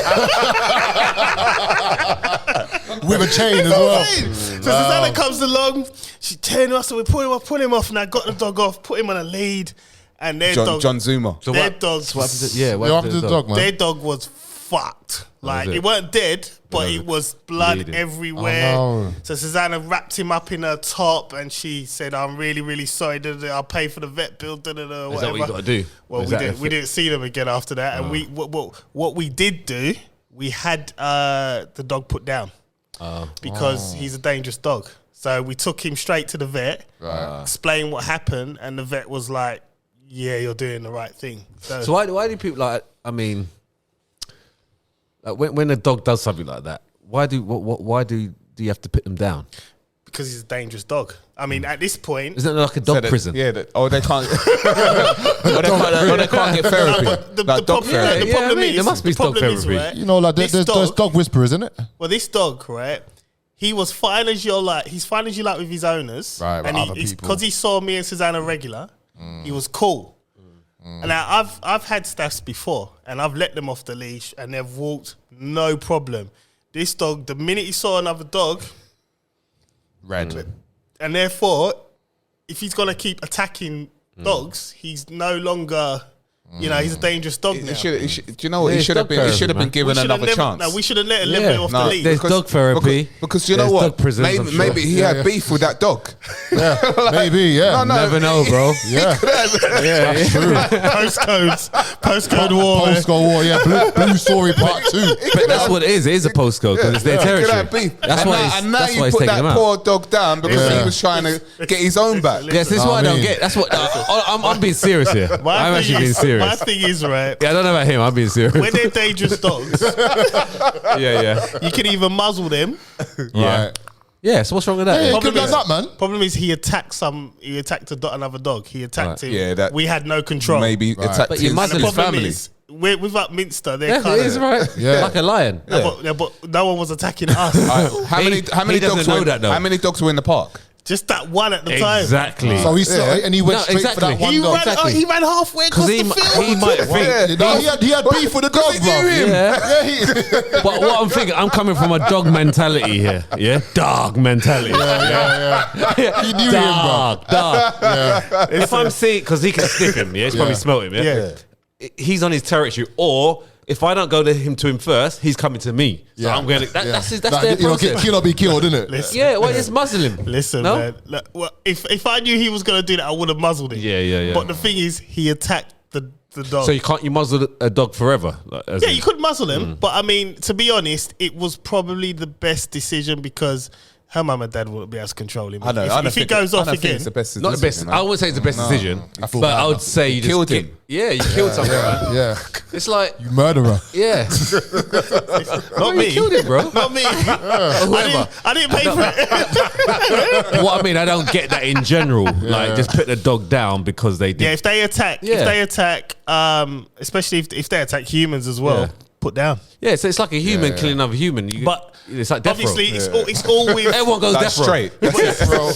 With a chain as well. So Susanna comes along, she turned us, so we pull him off, and I got the dog off, put him on a lead, and their dog, John Zuma. So their what, dog, so what happened to, yeah, what What happened happened to the dog, man? their dog was fucked. Like, it? it weren't dead, but No, it was blood bleeding. everywhere. Oh, no. So Susanna wrapped him up in her top, and she said, "I'm really, really sorry. I'll pay for the vet bill." Is that Whatever. what you got to do? Well, Is we that didn't see them again after that. And what we did do, we had the dog put down because he's a dangerous dog. So we took him straight to the vet, explained what happened, and the vet was like, "Yeah, you're doing the right thing." So why do people like? I mean, like when a dog does something like that, why do you have to put them down? Because he's a dangerous dog. I mean, at this point, Isn't it like a dog prison? Yeah. They can't. they can't get therapy. the Like dog problem- therapy. the problem there is- must be the dog problem is, therapy. right, You know, like this there's dog- dog whisperers, isn't it? Well, this dog, right? He was fine as he's fine as you like with his owners, Right, but and other people. because he saw me and Susanna regular, he was cool. And now I've had staffs before, and I've let them off the leash, and they've walked no problem. This dog, the minute he saw another dog, Red. and therefore, if he's gonna keep attacking dogs, he's no longer. He's a dangerous dog now. Do you know what? Yeah, He it's should have dog been. He therapy, should have been man. given another chance. No, we should have let him off the leash. There's dog therapy. Because you know There's what? dog prisons, I'm sure. Maybe he had beef with that dog. Yeah, maybe, yeah. No, Never know, bro. Yeah. Postcode war. man. Postcode war, yeah. Blue Story Part 2. But that's what it is. It is a postcode because it's their He could have territory. beef. That's And why now- he's, and now that's you why he's put taking that him out. poor dog down because Yeah. he was trying to get his own back. Yes, this is what I don't get. That's what I'm being serious here. I'm actually being My serious. thing is, right, Yeah, I don't know about him. I'm being serious. when they're dangerous dogs, Yeah. you can either muzzle them. Right. Yeah, so what's wrong with that? Yeah, Yeah. you could have done that, man. Problem is, he attacked another dog. He attacked him. Yeah, that- we had no control. Maybe attacked But you his muzzle And the his problem family. is, with Minster, they're Yeah, kind it is of right. Yeah. Like a lion. but no one was attacking us. How many He dogs doesn't know were? that, though. How many dogs were in the park? Just that one at the time. Exactly. So he saw it and he went No, straight for that exactly. one He dog. ran, Exactly. he ran halfway across Because the field. he might think. No, he had beef with the dog, he bro. knew him. Yeah. Yeah, But what I'm thinking, I'm coming from a dog mentality here. Yeah? Dog mentality. He knew him, bro. Dog. If I'm seeing, because he can sniff him, yeah? He's probably smelt him, yeah? He's on his territory. Or if I don't go to him first, he's coming to me. So I'm going to, that's their process. Kill or be killed, isn't it? Yeah, well, just muzzle him. Listen, No? man. Look, well, if I knew he was going to do that, I would have muzzled him. Yeah. But the thing is, he attacked the dog. So you muzzle a dog forever? Like, as Yeah, in- you could muzzle him, but I mean, to be honest, it was probably the best decision because her mum and dad wouldn't be able to control him. I know. If he goes off again, it's the best. Not the best. decision, I man. wouldn't say it's the best decision, feel but bad I would now. say you just killed him. Yeah, you killed someone. Man. Yeah. It's like, You murderer. yeah, not you me. killed him, bro. Not me. Whoever. I didn't pay for it. What I mean, I don't get that in general. Like, just put the dog down because they did. Yeah, if they attack, especially if they attack humans as well, Yeah. put down. Yeah, so it's like a human killing another human. But it's like death obviously, row. it's all with. Everyone goes That's death row. straight. That's it, bro.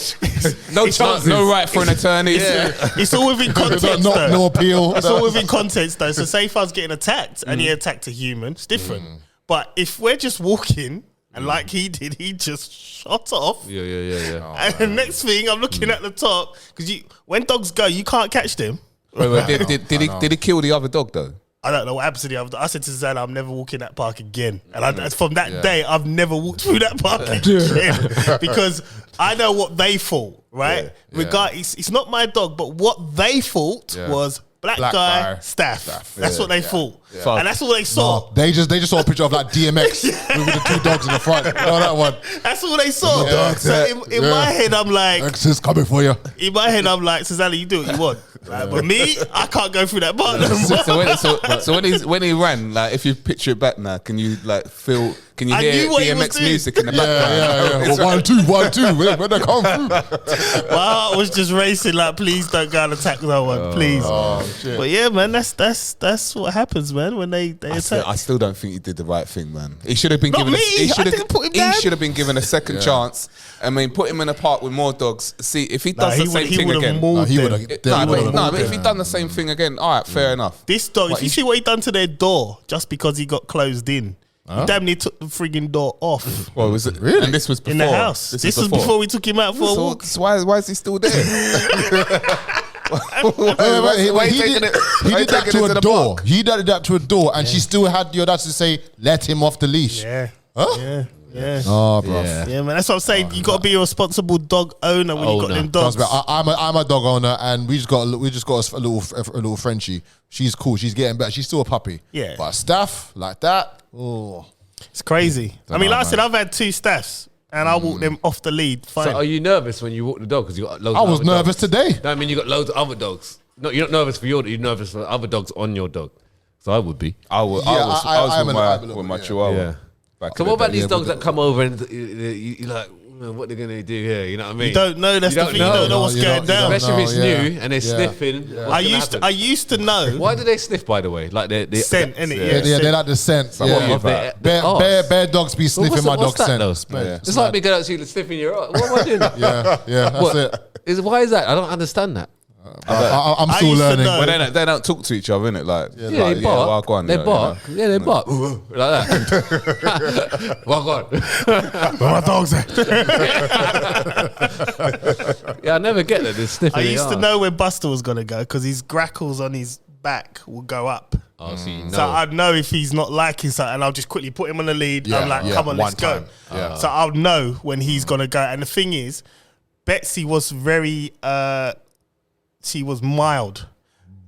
No chance. No right for an attorney. It's all within context. No though. appeal. It's all within context though. So say if I was getting attacked and he attacked a human, it's different. But if we're just walking and like he did, he just shot off. Yeah. And the next thing, I'm looking at the top because when dogs go, you can't catch them. Wait, did he kill the other dog though? I don't know what happened to the other dog. I said to Susanna, I'm never walking that park again. And from that day, I've never walked through that park again because I know what they thought, right? Regardless, it's not my dog, but what they thought was Black Black guy, guy, staff. That's what they thought. Yeah. And that's all they saw. No, they just saw a picture of like DMX with the 2 dogs in the front. You know that one? That's all they saw. Yeah. So in my head, I'm like, X is coming for you. in my head, I'm like, Susanna, you do what you want. Like, but me, I can't go through that part. No more. So when he ran, like if you picture it back now, can you like feel? Can you I hear knew what he was DMX doing. music in the background? Yeah. Well, 1-2. Where they come through? My heart was just racing. Like, please don't go and attack that one, please. Oh, shit. But yeah, man, that's what happens, man. When they attack. I still don't think he did the right thing, man. He should have been Not given. me. He I didn't put him down. He should have been given a second chance. I mean, put him in a park with more dogs. See if he does the same thing again. No, he would have. But if he done the same thing again, all right, fair enough. This dog, What, if you see what he done to their door just because he got closed in, he damn near took the frigging door off Well, was it really? And this was before in the house. This was before we took him out for a walk. So why is he still there? He did that to a door. He did that to a door, and she still had the audacity to say, "Let him off the leash." Yeah. Huh? Yeah. Oh, bro. Yeah, man. That's what I'm saying. You got to be a responsible dog owner when you got them dogs. Trust me, I'm a dog owner, and we just got a little Frenchie. She's cool. She's getting better. She's still a puppy. Yeah. But staff like that, It's crazy. I mean, like I said, I've had 2 staffs, and I walk them off the lead. Fine. So are you nervous when you walk the dog because you got loads? I of was other nervous dogs? today. No, I mean you got loads of other dogs. No, you're not nervous for your dog. You're nervous for other dogs on your dog. So I would be. I was with my chihuahua. Yeah. Back So in what the about day. these dogs that come over and you're like, what they're gonna do here? You know what I mean? You don't know. That's the thing. You don't know what's going down. Especially if it's No, yeah. new and they're sniffing. what's I gonna used to know. Why do they sniff? By the way, like they Scent, innit? Yeah, they like the scent. Yeah. of their Bear dogs be sniffing my dog's scent. It's like me going out to you sniffing your arse. What am I doing? Yeah, that's it. Why is that? I don't understand that. I'm I still used to learning. know. But they don't talk to each other, innit? Like, Yeah, they bark. well, go on, They yeah, bark. you Yeah, they bark. Like that. Well, go on. Where my dogs at? Yeah, I never get that. They're sniffing. I the used to arse. know where Buster was gonna go because his grackles on his back will go up. Oh, so you know. So I'd know if he's not liking something, and I'll just quickly put him on the lead. Yeah, I'm like, yeah, come on, let's one go. time. Yeah. So I'll know when he's gonna go. And the thing is, Betsy was very, she was mild.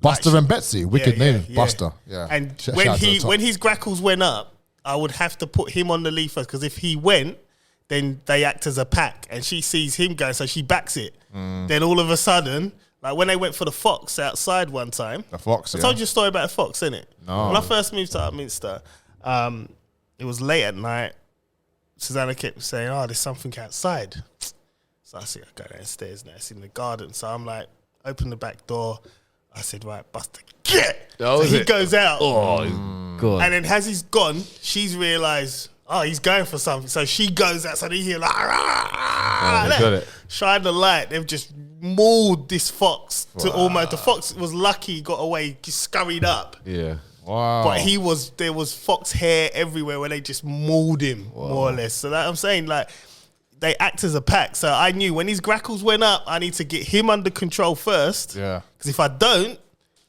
Buster and Betsy, wicked Yeah, name, yeah. Buster. Yeah. And Shout when out to the top. when his grackles went up, I would have to put him on the lead first because if he went, then they act as a pack, and she sees him going, so she backs it. Then all of a sudden, like when they went for the fox outside one time, the fox. I told you a story about a fox, innit? No. When I first moved to Upminster, it was late at night. Susanna kept saying, "Oh, there's something outside." So I said, "I go downstairs now. It's in the garden." So I'm like, open the back door. I said, "Right, Buster, get!" Oh, so is he it? goes out. Oh, God. And then as he's gone, she's realised, oh, he's going for something. So she goes out, so they hear like, Oh, they got it. shine the light. They've just mauled this fox to almost, the fox was lucky, he got away, he scurried up. Yeah. Wow. But there was fox hair everywhere where they just mauled him, more or less. So that I'm saying, like, they act as a pack. So I knew when his grackles went up, I need to get him under control first. Yeah. Because if I don't,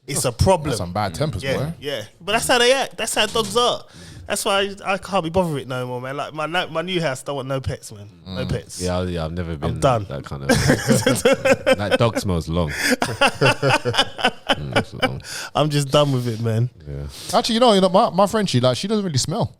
it's a problem. Some bad tempers, Yeah, boy. yeah. But that's how they act. That's how dogs are. That's why I can't be bothered with it no more, man. Like my new house, don't want no pets, man. No pets. Yeah, I've never been done. that kind of. That dog smells long. It's long. I'm just done with it, man. Yeah. Actually, you know, my Frenchie, like, she doesn't really smell.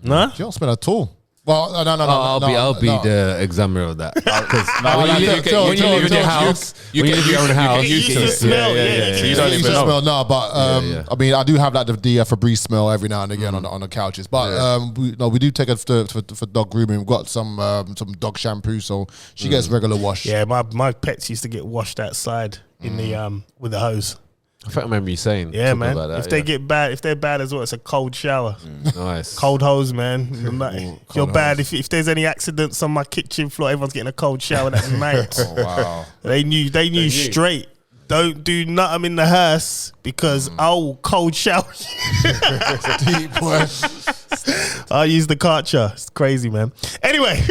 Nah? She don't smell at all. Well, no. I'll be the examiner of that. When you live in your house, you get your own house, You used to smell, yeah. You don't You even should know. smell no, but Yeah. I mean, I do have like the Febreze smell every now and again on the couches. But we do take it for dog grooming. We've got some dog shampoo, so she gets regular wash. Yeah, my pets used to get washed outside in the with the hose. I think I remember you saying. Yeah, talking man. about that, If they get bad, if they're bad as well, it's a cold shower. nice. Cold hose, man. If you're bad, if there's any accidents on my kitchen floor, everyone's getting a cold shower that night. Oh, wow. They knew straight. Don't do nothing in the house because I'll cold shower. Deep boy. I'll use the Karcher. It's crazy, man. Anyway,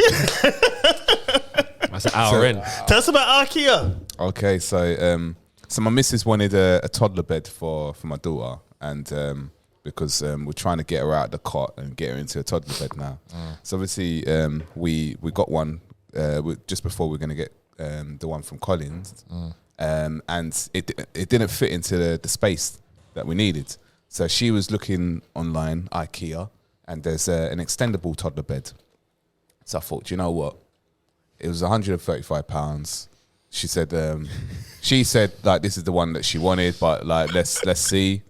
That's an hour in. tell us about Ikea. Okay, so my missus wanted a toddler bed for my daughter, and because we're trying to get her out of the cot and get her into a toddler bed now. So obviously we got one just before we're gonna get the one from Colin, and it didn't fit into the space that we needed. So she was looking online, Ikea, and there's an extendable toddler bed. So I thought, do you know what? It was £135. She said, like, this is the one that she wanted, but like, let's see.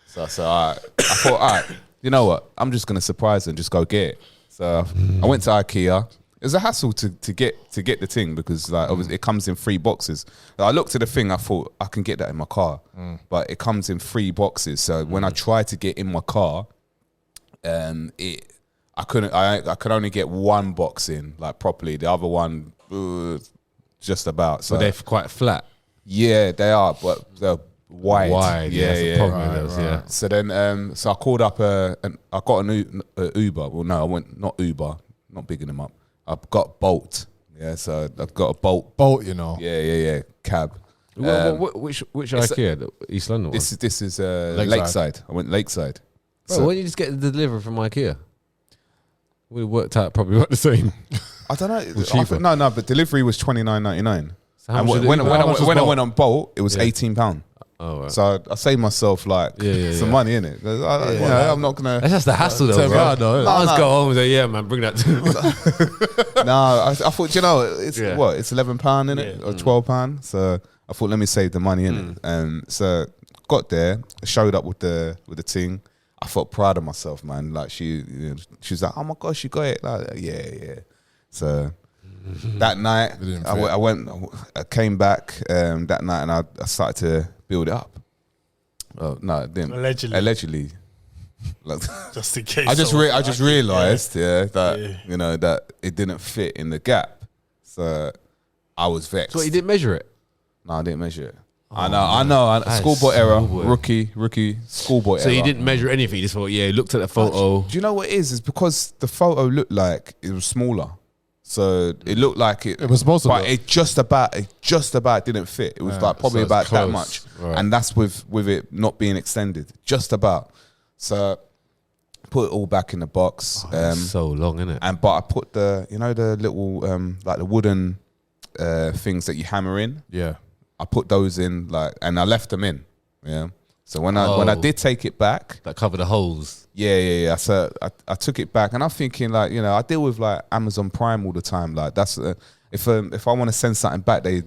So I said, all right. I thought, all right, you know what? I'm just gonna surprise her and just go get it. So I went to Ikea. It was a hassle to get the thing because like obviously it comes in 3 boxes. I looked at the thing, I thought I can get that in my car, but it comes in 3 boxes. So when I tried to get in my car, I couldn't. I could only get 1 box in like properly. The other one, just about. So they're quite flat. Yeah, they are, but they're wide. Yeah, that's the problem with those, yeah. So then, so I called up I got an Uber. Well, no, I went not Uber, not bigging them up. I've got Bolt. Yeah, so I've got a Bolt. Bolt, you know. Yeah. Cab. Which Ikea? East London. This is Lakeside. I went Lakeside. Bro, why don't you just get the delivery from Ikea? We worked out probably about the same. I don't know. No, but delivery was $29.99. So how And much when did I went on Bolt, it was £18. Oh, right. So I saved myself like some money in it. I'm not gonna. That's just the hassle though, bro. I'll go home and say, yeah, man, bring that to me. No, I thought, you know, it's it's £11 in it or £12. So I thought, let me save the money in it. So got there, showed up with the ting. I felt proud of myself, man. Like she was like, oh my gosh, you got it. Like, yeah. So that night, I came back that night and I started to build it up. Oh no, it didn't. Allegedly. Like, just in case. I just realised, that you know that it didn't fit in the gap. So I was vexed. So you didn't measure it? No, I didn't measure it. I know. Schoolboy error, rookie schoolboy error. So you didn't measure anything. You just thought, looked at the photo. Do you know what it is? It's because the photo looked like it was smaller. So it looked like it was supposed to, but it just about didn't fit. It was like probably about that much, and that's with it not being extended, just about. So put it all back in the box. So long, isn't it? But I put the little like the wooden things that you hammer in. Yeah, I put those in and I left them in. Yeah. So when I did take it back, that covered the holes. Yeah. So I took it back, and I'm thinking like, you know, I deal with like Amazon Prime all the time. Like that's if I want to send something back, they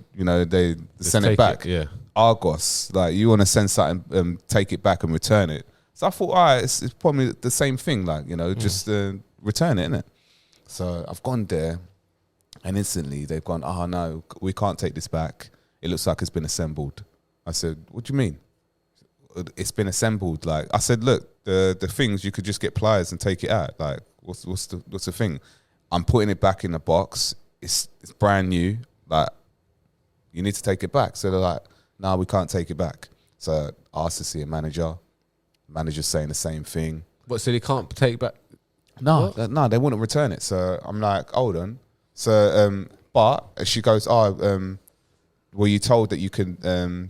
send it back. Yeah. Argos, like you want to send something, take it back and return it. So I thought, all right, it's probably the same thing. Like, you know, just return it, innit? So I've gone there, and instantly they've gone, oh no, we can't take this back. It looks like it's been assembled. I said, what do you mean? It's been assembled. Like I said, look, the things you could just get pliers and take it out. Like what's the thing? I'm putting it back in the box. It's brand new. Like you need to take it back. So they're like, no, we can't take it back. So I asked to see a manager. Manager's saying the same thing. What? So they can't take it back? No, they wouldn't return it. So I'm like, hold on. So but she goes, were you told that you can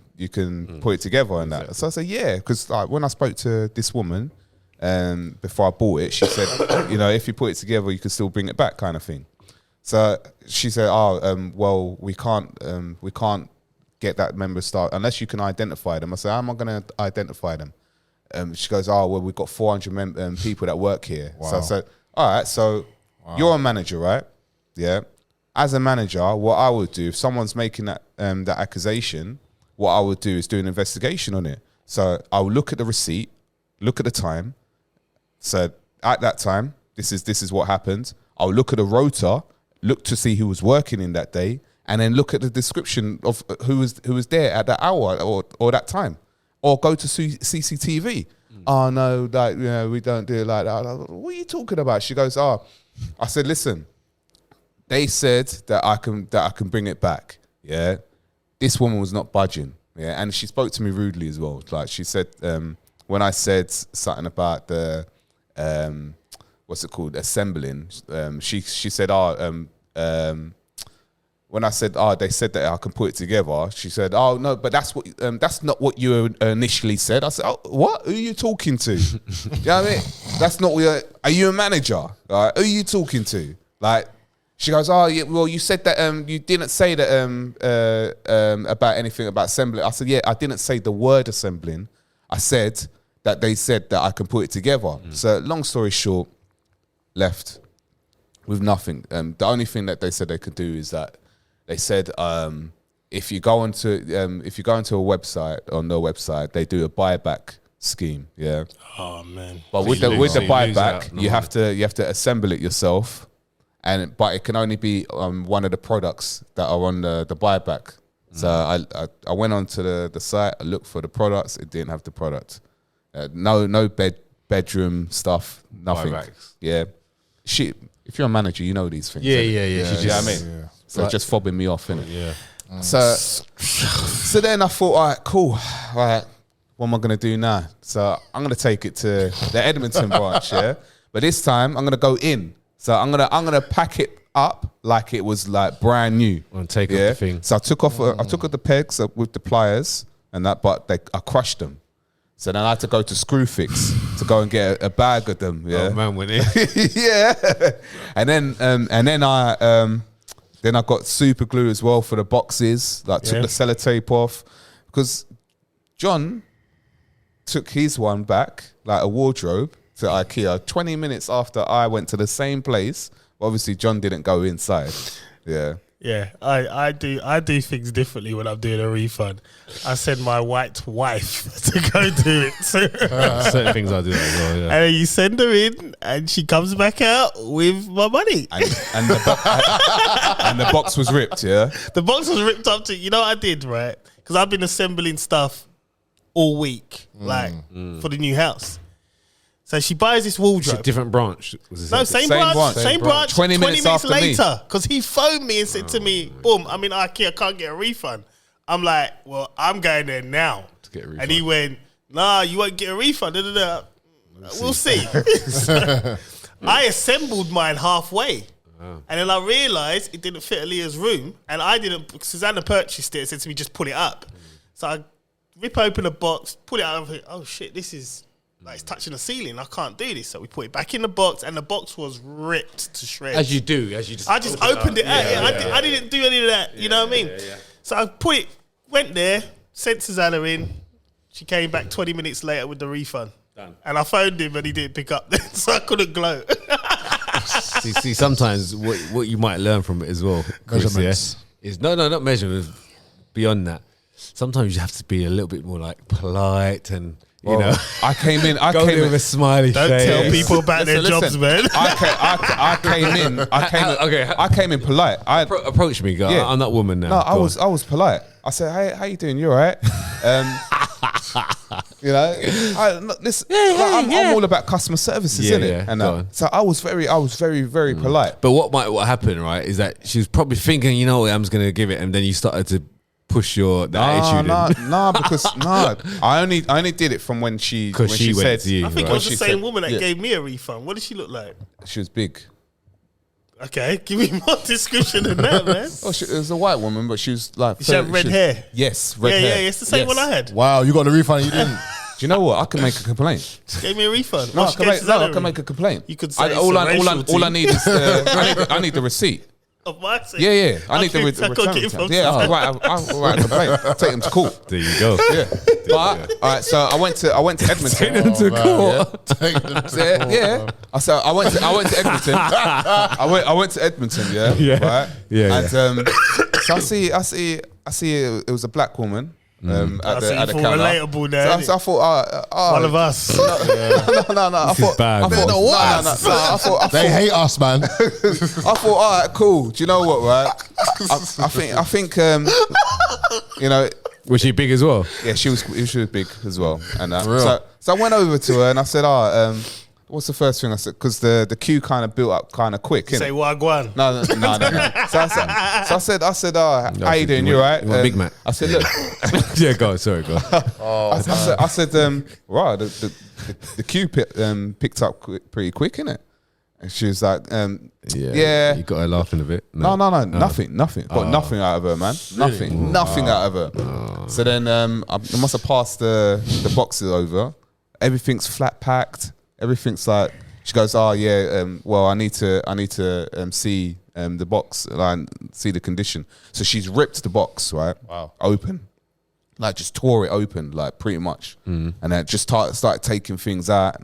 put it together and that? So I said, yeah, because like when I spoke to this woman before I bought it, she said, you know, if you put it together, you can still bring it back, kind of thing. So she said, well, we can't get that member start unless you can identify them. I said, how am I going to identify them? She goes, well, we've got 400 people that work here. Wow. So I said, all right, so you're a manager, right? Yeah. As a manager, what I would do if someone's making that accusation, what I would do is do an investigation on it. So I will look at the receipt, look at the time. So at that time, this is what happened. I'll look at the rota, look to see who was working in that day, and then look at the description of who was there at that hour or that time, or go to CCTV. Oh no, like, you know, we don't do it like that. Like, what are you talking about? She goes, I said, listen. They said that I can bring it back. Yeah, this woman was not budging. Yeah, and she spoke to me rudely as well. Like she said, when I said something about the what's it called, assembling, she said, when I said, they said that I can put it together, she said, oh no, but that's not what you initially said. I said, oh, what? Who are you talking to? You know what I mean? That's not what are you a manager? Who are you talking to? Like. She goes, oh, yeah, well, you said that you didn't say that about anything about assembling. I said, yeah, I didn't say the word assembling. I said that they said that I can put it together. So long story short, left with nothing. The only thing that they said they could do is that they said if you go into a website, on their website, they do a buyback scheme. Yeah. Oh man. But with the buyback, you have to assemble it yourself. But it can only be one of the products that are on the buyback. So I went onto the site, I looked for the products, it didn't have the product. No bedroom stuff, nothing. Buybacks. Yeah. Shit, if you're a manager, you know these things. Yeah. You know what I mean? Yeah. So just fobbing me off, innit? Yeah. So then I thought, all right, cool. All right, what am I going to do now? So I'm going to take it to the Edmonton branch, yeah? But this time, I'm going to go in. So I'm gonna pack it up like it was like brand new. And take off the thing. So I took off the pegs with the pliers and that, but I crushed them. So then I had to go to Screwfix to go and get a bag of them. Yeah, Oh man, when it yeah. And then I got super glue as well for the boxes. Like took the sellotape off because John took his one back, like a wardrobe, to Ikea 20 minutes after I went to the same place. Obviously, John didn't go inside. Yeah. Yeah, I do things differently when I'm doing a refund. I send my white wife to go do it. certain things I do as well. Yeah. And then you send her in, and she comes back out with my money. And the box was ripped, yeah? The box was ripped up to, you know what I did, right? Because I've been assembling stuff all week, for the new house. So she buys this It's wardrobe. a different branch. Was No, it? same branch. 20 minutes after later. Because he phoned me and said to me, boom, I'm in Ikea, I can't get a refund. I'm like, well, I'm going there now. To get a refund. And he went, nah, you won't get a refund. We'll see. So I assembled mine halfway. And then I realised it didn't fit Aaliyah's room. And I didn't, Susanna purchased it and said to me, just pull it up. So I rip open the box, pull it out, and I think, oh shit, this is... like it's touching the ceiling. I can't do this. So we put it back in the box, and the box was ripped to shreds. As you do, as you just. I just opened it out. I didn't do any of that. You know what I mean? Yeah. So I went there, sent Susanna in. She came back 20 minutes later with the refund. Done. And I phoned him, and he didn't pick up. So I couldn't gloat. see, sometimes what you might learn from it as well, Chris, Measurements. is not measurements. Beyond that, sometimes you have to be a little bit more like polite and. You know, I came in with a smiley Don't face. tell people about their jobs, man. I came in polite. Approach me, girl. Yeah. I'm that woman now. No, I was polite. I said, "Hey, how you doing? You all right?" You know, I'm all about customer services, innit? Yeah. And so I was very, very polite. But what happened, right, is that she was probably thinking, you know what, I'm just going to give it, and then you started to push the attitude. Because I only did it from when she went said to you. I think it was the same woman that gave me a refund. What did she look like? She was big. Okay, give me more description than that, man. Oh, it was a white woman, but she was like. She had red hair. Yes, red hair. Yeah, it's the same one I had. Wow, you got the refund, you didn't. Do you know what? I can make a complaint. She gave me a refund. I can make a complaint. You could say all I need is I need the receipt. Of my thing. Yeah. I need the return. Yeah, I'll write a complaint. Take them to court. There you go. Yeah. But all right, so I went to Edmonton. Take them to court. Take them to court. Yeah. So I went to Edmonton. I went to Edmonton. Yeah. Right. Yeah. And so I see it was a black woman. At the counter. Relatable now. So I thought, one of us. No. This is bad. I thought They hate us, man. I thought, all right, cool. Do you know what? Right? I think. You know. Was she big as well? Yeah, she was big as well. And Real? so I went over to her and I said, what's the first thing I said? Because the queue kind of built up kind of quick. Say wagwan. No. So I said, how you doing? You all right? You want Big Mac? I said, look. Yeah, go on. Sorry, go on. I said, right, the queue picked up pretty quick, innit? And she was like, yeah. You got her laughing a bit. No, nothing. Got nothing out of her, man. Nothing out of her. So then I must have passed the boxes over. Everything's flat packed. Everything's like, She goes, oh yeah, well I need to see the box, like, see the condition. So she's ripped the box, right? Wow. Open. Like just tore it open, like pretty much. And then just started taking things out.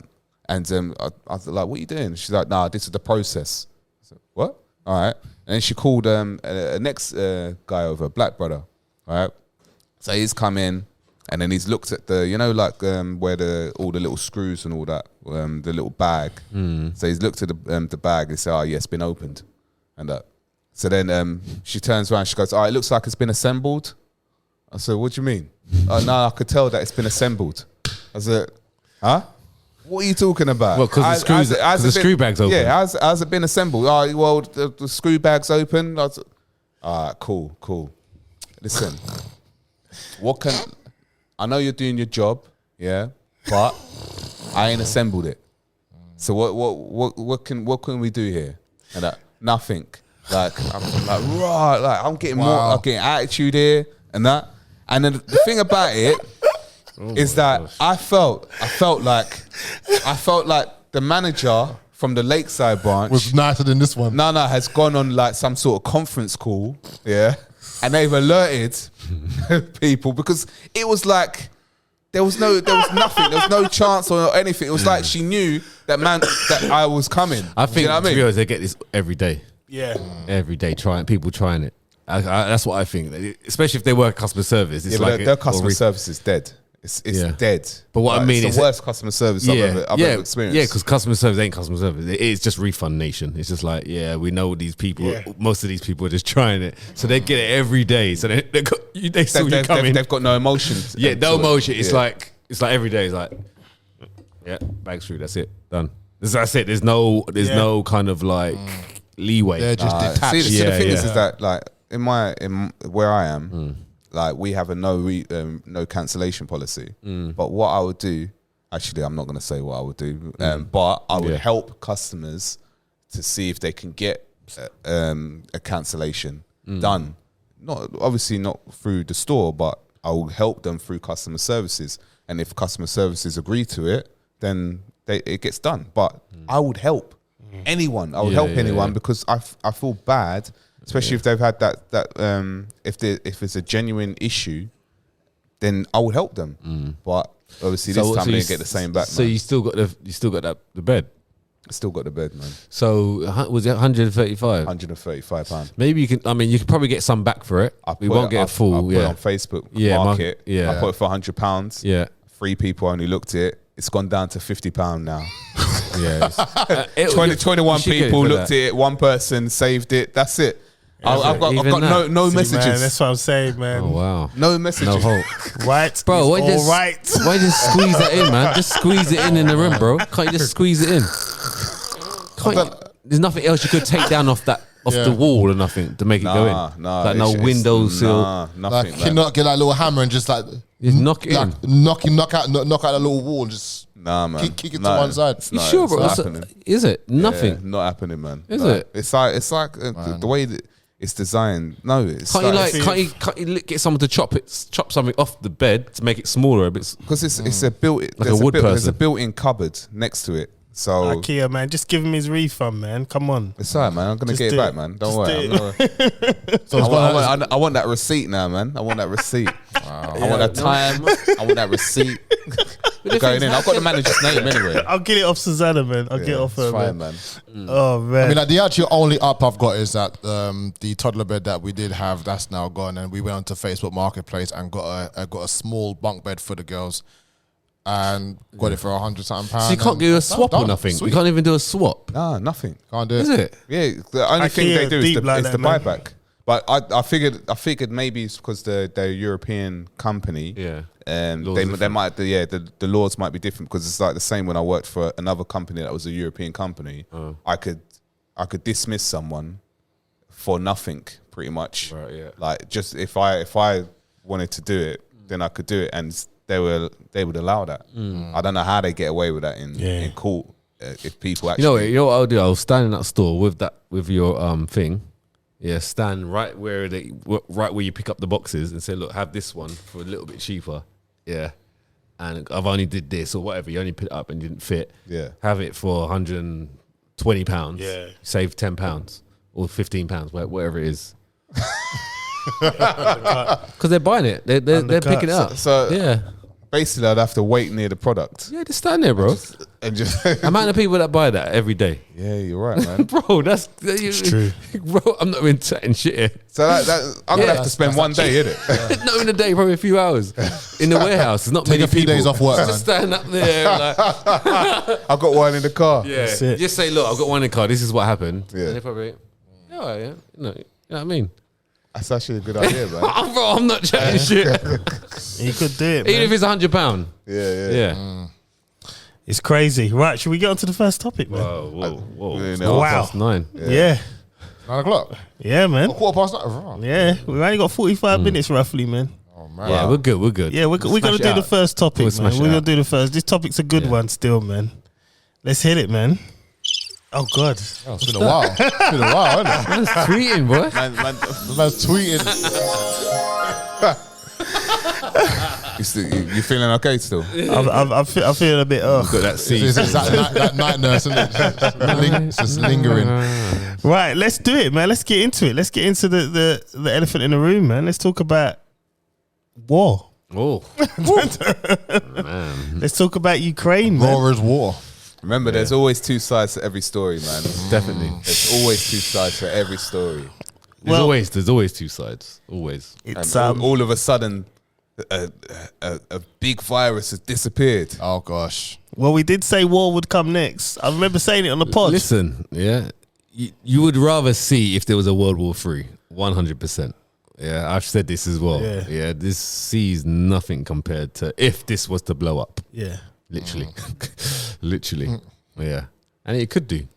And I was like, what are you doing? She's like, nah, this is the process. I said, what? All right. And then she called a next guy over, a black brother, right? So he's come in and then he's looked at the, like where all the little screws and all that, the little bag. So he's looked at the bag and said, oh, yeah, it's been opened. And so then she turns around, she goes, oh, it looks like it's been assembled. I said, what do you mean? Oh, no, I could tell that it's been assembled. I said, huh? What are you talking about? Well, because the screw bag's open. Yeah, how's it been assembled? Oh, well, the screw bag's open. All right, cool. Listen, I know you're doing your job, yeah, but I ain't assembled it. So what can we do here? And nothing. Like I'm getting I'm getting attitude here and that. And then the thing about it is that I felt like the manager from the Lakeside branch Was nicer than this one. No, has gone on like some sort of conference call, yeah, and they've alerted people because it was like there was nothing, there was no chance or anything. It was like she knew that I was coming. I think, you know what I mean? to be honest, they get this every day. Yeah. Every day, people trying it. That's what I think, especially if they work customer service. It's like their customer service is dead. It's dead. But what I mean it's the worst customer service I've ever experienced. Yeah, because customer service ain't customer service. It's just Refund Nation. It's just like, yeah, we know these people. Yeah. Most of these people are just trying it, so they get it every day. So they saw you coming. They've got no emotion. Yeah, no emotion. It's like every day. It's like, yeah, bag screw. That's it. Done. That's it. There's no kind of like leeway. They're just detached. See, the thing is that like in where I am. Like we have a no cancellation policy, but what I would do, actually, I'm not going to say what I would do, but I would help customers to see if they can get a cancellation done. Obviously not through the store, but I will help them through customer services. And if customer services agree to it, then it gets done. But I would help anyone. I would help anyone because I feel bad. Especially if they've had that if it's a genuine issue, then I would help them. But obviously this time they didn't get the same back. So man. you still got the bed. I still got the bed, man. So was it 135? £135. Maybe you can. I mean, you could probably get some back for it. We won't get a full. I put it on Facebook Market. I put it for £100. Yeah, 3 people only looked at it. It's gone down to £50 now. Yeah, 21 people looked at it. 1 person saved it. That's it. I've got no messages. Man, that's what I'm saying, man. Oh wow, no messages. No hope, right, bro. Why right? Why just squeeze it in, man? Just squeeze it in the room, bro. Can't you just squeeze it in? There's nothing else you could take down off the wall or nothing to make it go in. Like no windowsill. Nothing. Like, can not get like a little hammer and just like knock it in. knock out a little wall and just kick it to one side. You sure, bro? Is it nothing? Yeah, not happening, man. Is it? It's like the way that it's designed. No, it's can't you get someone to chop something off the bed to make it smaller a bit? Because it's a built-in, there's a built-in cupboard next to it. So Ikea, man, just give him his refund, man. Come on. It's alright, man. I'm gonna get it back, man. Don't worry. I want that receipt now, man. I want that receipt. Wow. I want that time. I want that receipt. Going in. I've got the manager's name anyway. I'll get it off Susanna, man. I'll get it off her, fine, man. Oh man. I mean, like the actual only up I've got is that the toddler bed that we did have, that's now gone, and we went onto Facebook Marketplace and got a small bunk bed for the girls. And got it for £100-something. So you can't do a swap or nothing. Sweet. You can't even do a swap. Nah, nothing. Can't do it. Is it? Yeah, the only thing they do is the man. buyback. But I figured maybe it's because they're a European company. Yeah. They might the laws might be different because it's like the same when I worked for another company that was a European company. I could dismiss someone for nothing pretty much. Right. Yeah. Like just if I wanted to do it, then I could do it and they would allow that. I don't know how they get away with that in court if people actually. You know what I'll do? I'll stand in that store with your thing. Yeah, stand right where you pick up the boxes and say, look, have this one for a little bit cheaper. Yeah, and I've only did this or whatever. You only put it up and didn't fit. Yeah. Have it for £120. Yeah. Save £10 or £15, whatever it is. Because they're buying it. They're picking it up. So yeah. basically, I'd have to wait near the product. Yeah, just stand there, bro. And just Amount of people that buy that every day. yeah, you're right, man. Bro, it's true. Bro, I'm not even chatting shit. So I'm gonna have to spend one day in it. Not in a day, probably a few hours. In the warehouse. There's not Take many a few people. days off work, man. Just stand up there. Like, I've got one in the car. yeah. That's it. Just say, look, I've got one in the car. This is what happened. Yeah. And they probably, yeah, all right, yeah. You know what I mean? That's actually a good idea, man. Bro, I'm not chatting shit. You could do it, Even man. if it's £100. Yeah. Yeah. It's crazy. Right, should we get on to the first topic, man? Whoa. Yeah, It's no. Wow. 9:30. Yeah. 9 o'clock. Yeah, man. 9:15. Yeah, we've only got 45 minutes roughly, man. Oh man. Yeah, we're good. Yeah, we're going to Smash it do the out. first topic, We'll man. smash it We're going out. to do the first. This topic's a good one still, man. Let's hit it, man. Oh, God. Oh, it's been a while. It's been a while, isn't it? Man's tweeting, boy. The man's tweeting. You feeling okay still? I'm feeling a bit off. Got that seat. It's that night nurse, isn't it? It's just lingering. Right, let's do it, man. Let's get into it. Let's get into the elephant in the room, man. Let's talk about war. Oh. Man. Let's talk about Ukraine, man. War is war. Remember, there's always two sides to every story, man. Definitely. There's always two sides to every story. There's Well- always two sides. Always. It's And all of a sudden, a big virus has disappeared. Oh gosh. well, we did say war would come next. I remember saying it on the pod. Listen, yeah. You would rather see if there was a World War III. 100%. Yeah, I've said this as well. Yeah. This sees nothing compared to if this was to blow up. Yeah. Literally. Literally. Yeah. And it could do.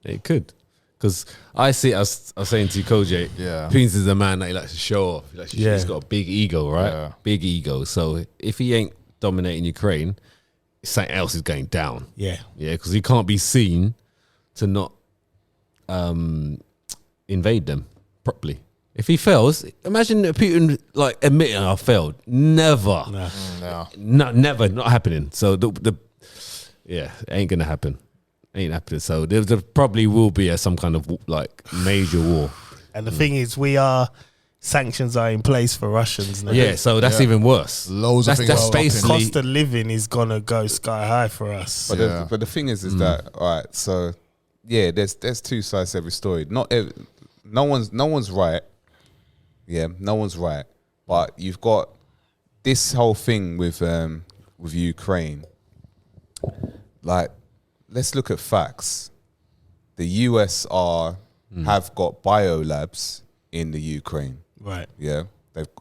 It could. Because I see, I was saying to Koj, Yeah. Prince is a man that he likes to show off. Yeah. He's got a big ego, right? Yeah. Big ego. So if he ain't dominating Ukraine, something else is going down. Yeah. Yeah, because he can't be seen to not invade them properly. If he fails, imagine Putin like admitting I failed. Never. No. No, never, not happening. So the it ain't gonna happen. Ain't happening. So there probably will be some kind of like major war. And the thing is, sanctions are in place for Russians now. Yeah, so that's even worse. Loads of That's things are basically Cost of living is gonna go sky high for us. But, Yeah. but the thing is that, all right, so, yeah, there's two sides to every story. No one's right. Yeah, no one's right. But you've got this whole thing with Ukraine. Like, let's look at facts. The US have got biolabs in the Ukraine. Right. Yeah,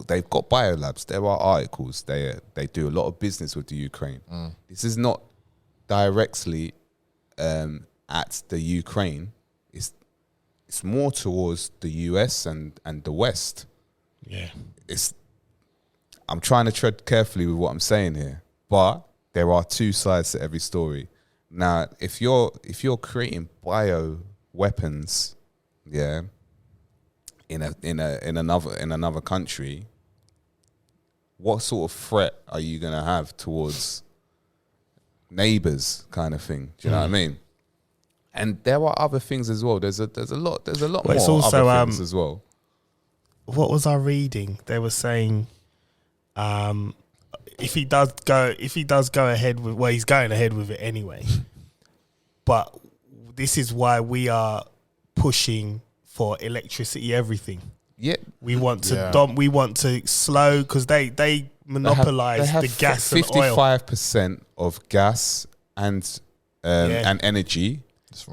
they've got biolabs. There are articles. They do a lot of business with the Ukraine. This is not directly at the Ukraine. It's more towards the US and the West. Yeah. I'm trying to tread carefully with what I'm saying here, but there are two sides to every story. Now, if you're creating bio weapons, yeah, in another country, what sort of threat are you gonna have towards neighbors, kind of thing? Do you know what I mean? And there are other things as well. There's a lot more it's also, other things as well. What was I reading? They were saying, if he does go ahead with, well, he's going ahead with it anyway. But this is why we are pushing for electricity, everything. Yeah, We want to Yeah. we want to slow because they monopolize the gas and oil. 55% of gas and and energy.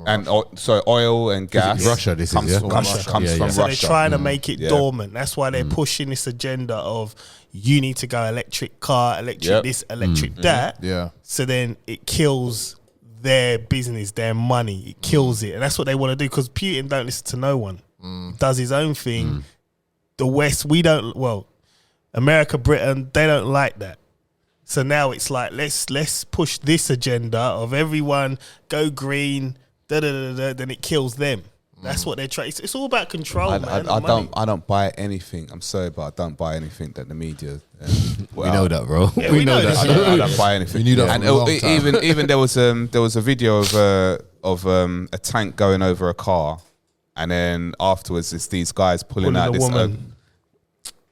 And oil and gas. Russia, this is, comes yeah? from Russia. Comes Yeah, from yeah. So Russia. they're trying to make it Yeah. dormant. That's why they're pushing this agenda of you need to go electric car, electric Yep. this, electric that. Yeah. So then it kills their business, their money. It kills it. And that's what they want to do because Putin don't listen to no one. Does his own thing. The West, America, Britain, they don't like that. So now it's like, let's push this agenda of everyone go green, then it kills them. That's what they're trying. It's all about control, man. and money. I don't buy anything. I'm sorry, but I don't buy anything that the media We know that, bro. Yeah, we we know know that. this. I don't buy anything. We knew that and for a long time. even there was a video of a tank going over a car, and then afterwards it's these guys pulling out a this. woman.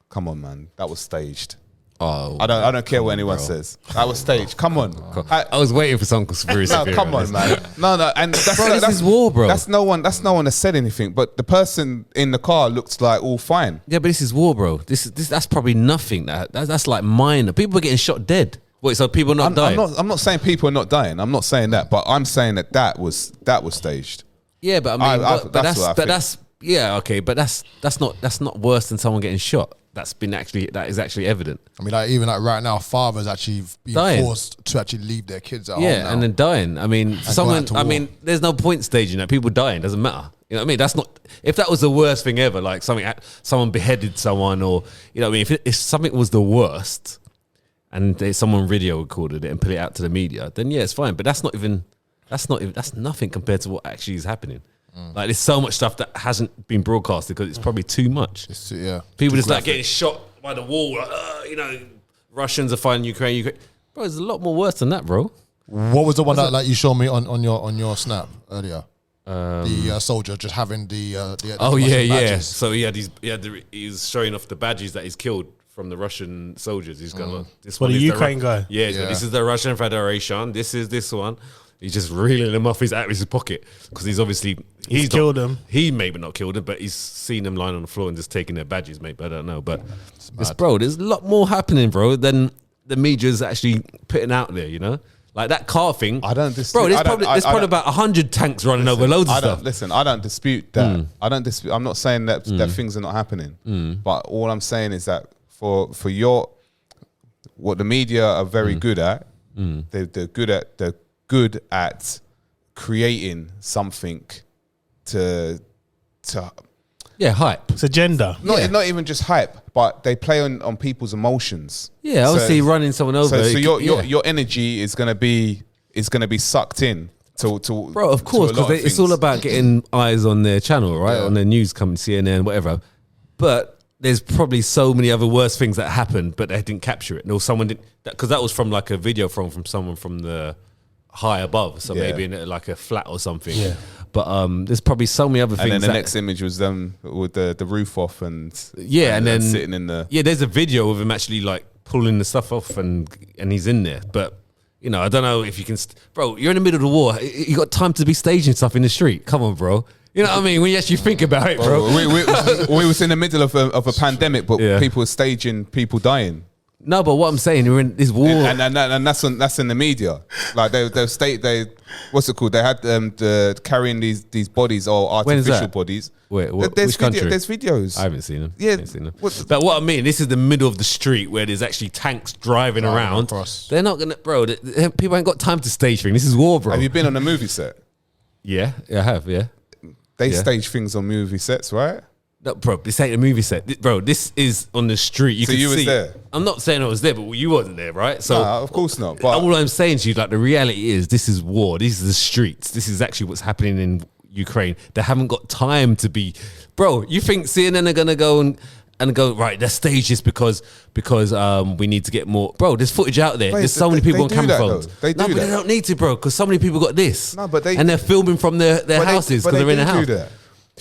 Come on, man, that was staged. Oh, I don't care what anyone says. That was staged. Come on. I was waiting for some conspiracy No, theory come on, this. man. No, and that's, Bro, this that's is war, bro. That's no one that said anything. But the person in the car looks like all fine. Yeah, but this is war, bro. This that's probably nothing. That's like minor. People are getting shot dead. Wait, so people not dying? I'm not saying people are not dying. I'm not saying that. But I'm saying that was staged. Yeah, but I mean, but that's what I think. that's yeah, okay, but that's not worse than someone getting shot. That is actually evident. I mean, like even like right now, fathers actually being Dying. forced to actually leave their kids at home Yeah, now. and then dying. I mean, for go someone. out to I war. mean, there's no point staging that. People dying doesn't matter. You know what I mean? That's not. If that was the worst thing ever, like someone beheaded someone, or you know what I mean, if something was the worst, and someone video recorded it and put it out to the media, then yeah, it's fine. But that's nothing compared to what actually is happening. Like there's so much stuff that hasn't been broadcasted because it's probably too much. Yeah, People too just like graphic. getting shot by the wall. Like, you know, Russians are fighting Ukraine. Bro, it's a lot more worse than that, bro. What was the one that like you showed me on your snap earlier? The soldier just having the Oh yeah, Russian yeah. badges. So he was showing off the badges that he's killed from the Russian soldiers. He's going, look, this For one the is Ukraine guy? Yeah, Yeah. this is the Russian Federation. This is this one. He's just reeling them off his pocket because he's obviously He's killed them. He maybe not killed them, but he's seen them lying on the floor and just taking their badges, mate. But I don't know. But bro, there's a lot more happening, bro, than the media's actually putting out there. You know, like that car thing. I don't Bro, there's I don't- probably I don't- about 100 tanks running over loads of stuff. Listen, I don't dispute that. I don't dispute. I'm not saying that things are not happening. But all I'm saying is that for what the media are very good at, they're good at creating something to Yeah, hype. It's agenda. not even just hype, but they play on people's emotions. Yeah, obviously running someone over. So yeah. your energy is gonna be sucked in to Bro, of course, to a lot because of it's things. all about getting eyes on their channel, right? On their news, coming CNN, whatever. But there's probably so many other worse things that happened, but they didn't capture it. No, someone didn't, because that was from like a video from someone from the high above, so Yeah. maybe in like a flat or something. Yeah. But there's probably so many other things. And then the that, next image was them with the roof off and and then sitting in the there's a video of him actually like pulling the stuff off and he's in there. But you know, I don't know if you can, bro. You're in the middle of the war. You got time to be staging stuff in the street? Come on, bro. You know what I mean? When you actually think about it, bro. we was in the middle of a pandemic, but Yeah. people were staging people dying. No, but what I'm saying, we're in this war. And that's in the media. Like they what's it called? They had the carrying these bodies or When is artificial that? bodies. Wait, There's which country? There's videos. I haven't seen them. Yeah, I haven't seen them. what- But what I mean, this is the middle of the street where there's actually tanks driving around. across. They're not gonna, bro. People ain't got time to stage things. This is war, bro. Have you been on a movie set? Yeah, I have. Yeah. They Yeah. stage things on movie sets, right? No, bro, this ain't a movie set, bro. This is on the street. You So can you was see. there? I'm not saying I was there, but you wasn't there, right? So Nah, of course not. But all I'm saying to you, like the reality is, this is war. These are the streets. This is actually what's happening in Ukraine. They haven't got time to be, bro. You think CNN are gonna go and go right? Let's stage this because we need to get more, bro. There's footage out there. Wait, There's so many they people on do camera that, phones. though. They no, do but that. they don't need to, bro, because so many people got this. No, but they- and they're filming from their but houses but because they're in a do house. do that.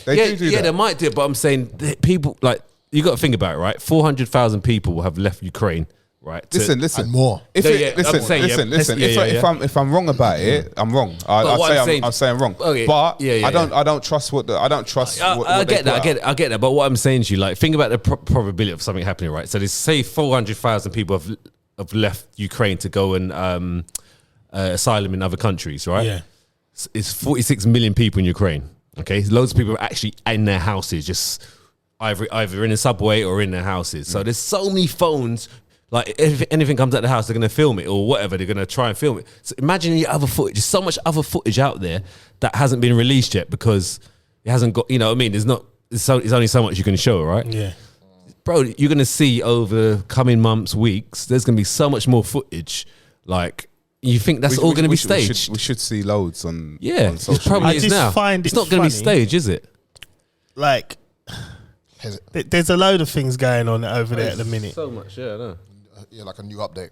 They do yeah, that. they might do it, but I'm saying that people, like, you got to think about it, right? 400,000 people have left Ukraine, right? Listen. And more. If Yeah, it, yeah, I'm listen, saying, yeah, listen. yeah, yeah, yeah. If I'm wrong about it, I'm wrong. But what I'm saying- I'm saying wrong. Okay, But yeah, yeah, I don't trust what I don't trust. What I they get that, put out. I get that. But what I'm saying to you, like, think about the probability of something happening, right? So there's, say, 400,000 people have left Ukraine to go and asylum in other countries, right? Yeah. It's 46 million people in Ukraine. Okay, loads of people are actually in their houses, just either in a subway or in their houses. So there's so many phones. Like if anything comes out the house, they're gonna film it or whatever. They're gonna try and film it. So imagine the other footage. There's so much other footage out there that hasn't been released yet because it hasn't got. You know what I mean? There's not. It's only so much you can show, right? Yeah. Bro, you're gonna see over coming months, weeks. There's gonna be so much more footage. Like you think that's all gonna be staged? We should see loads on. Yeah, on it social probably I is just now. find It's it not going to be funny. staged, is it? Like, there's a load of things going on over there at the minute. So much, yeah, I know. like a new update.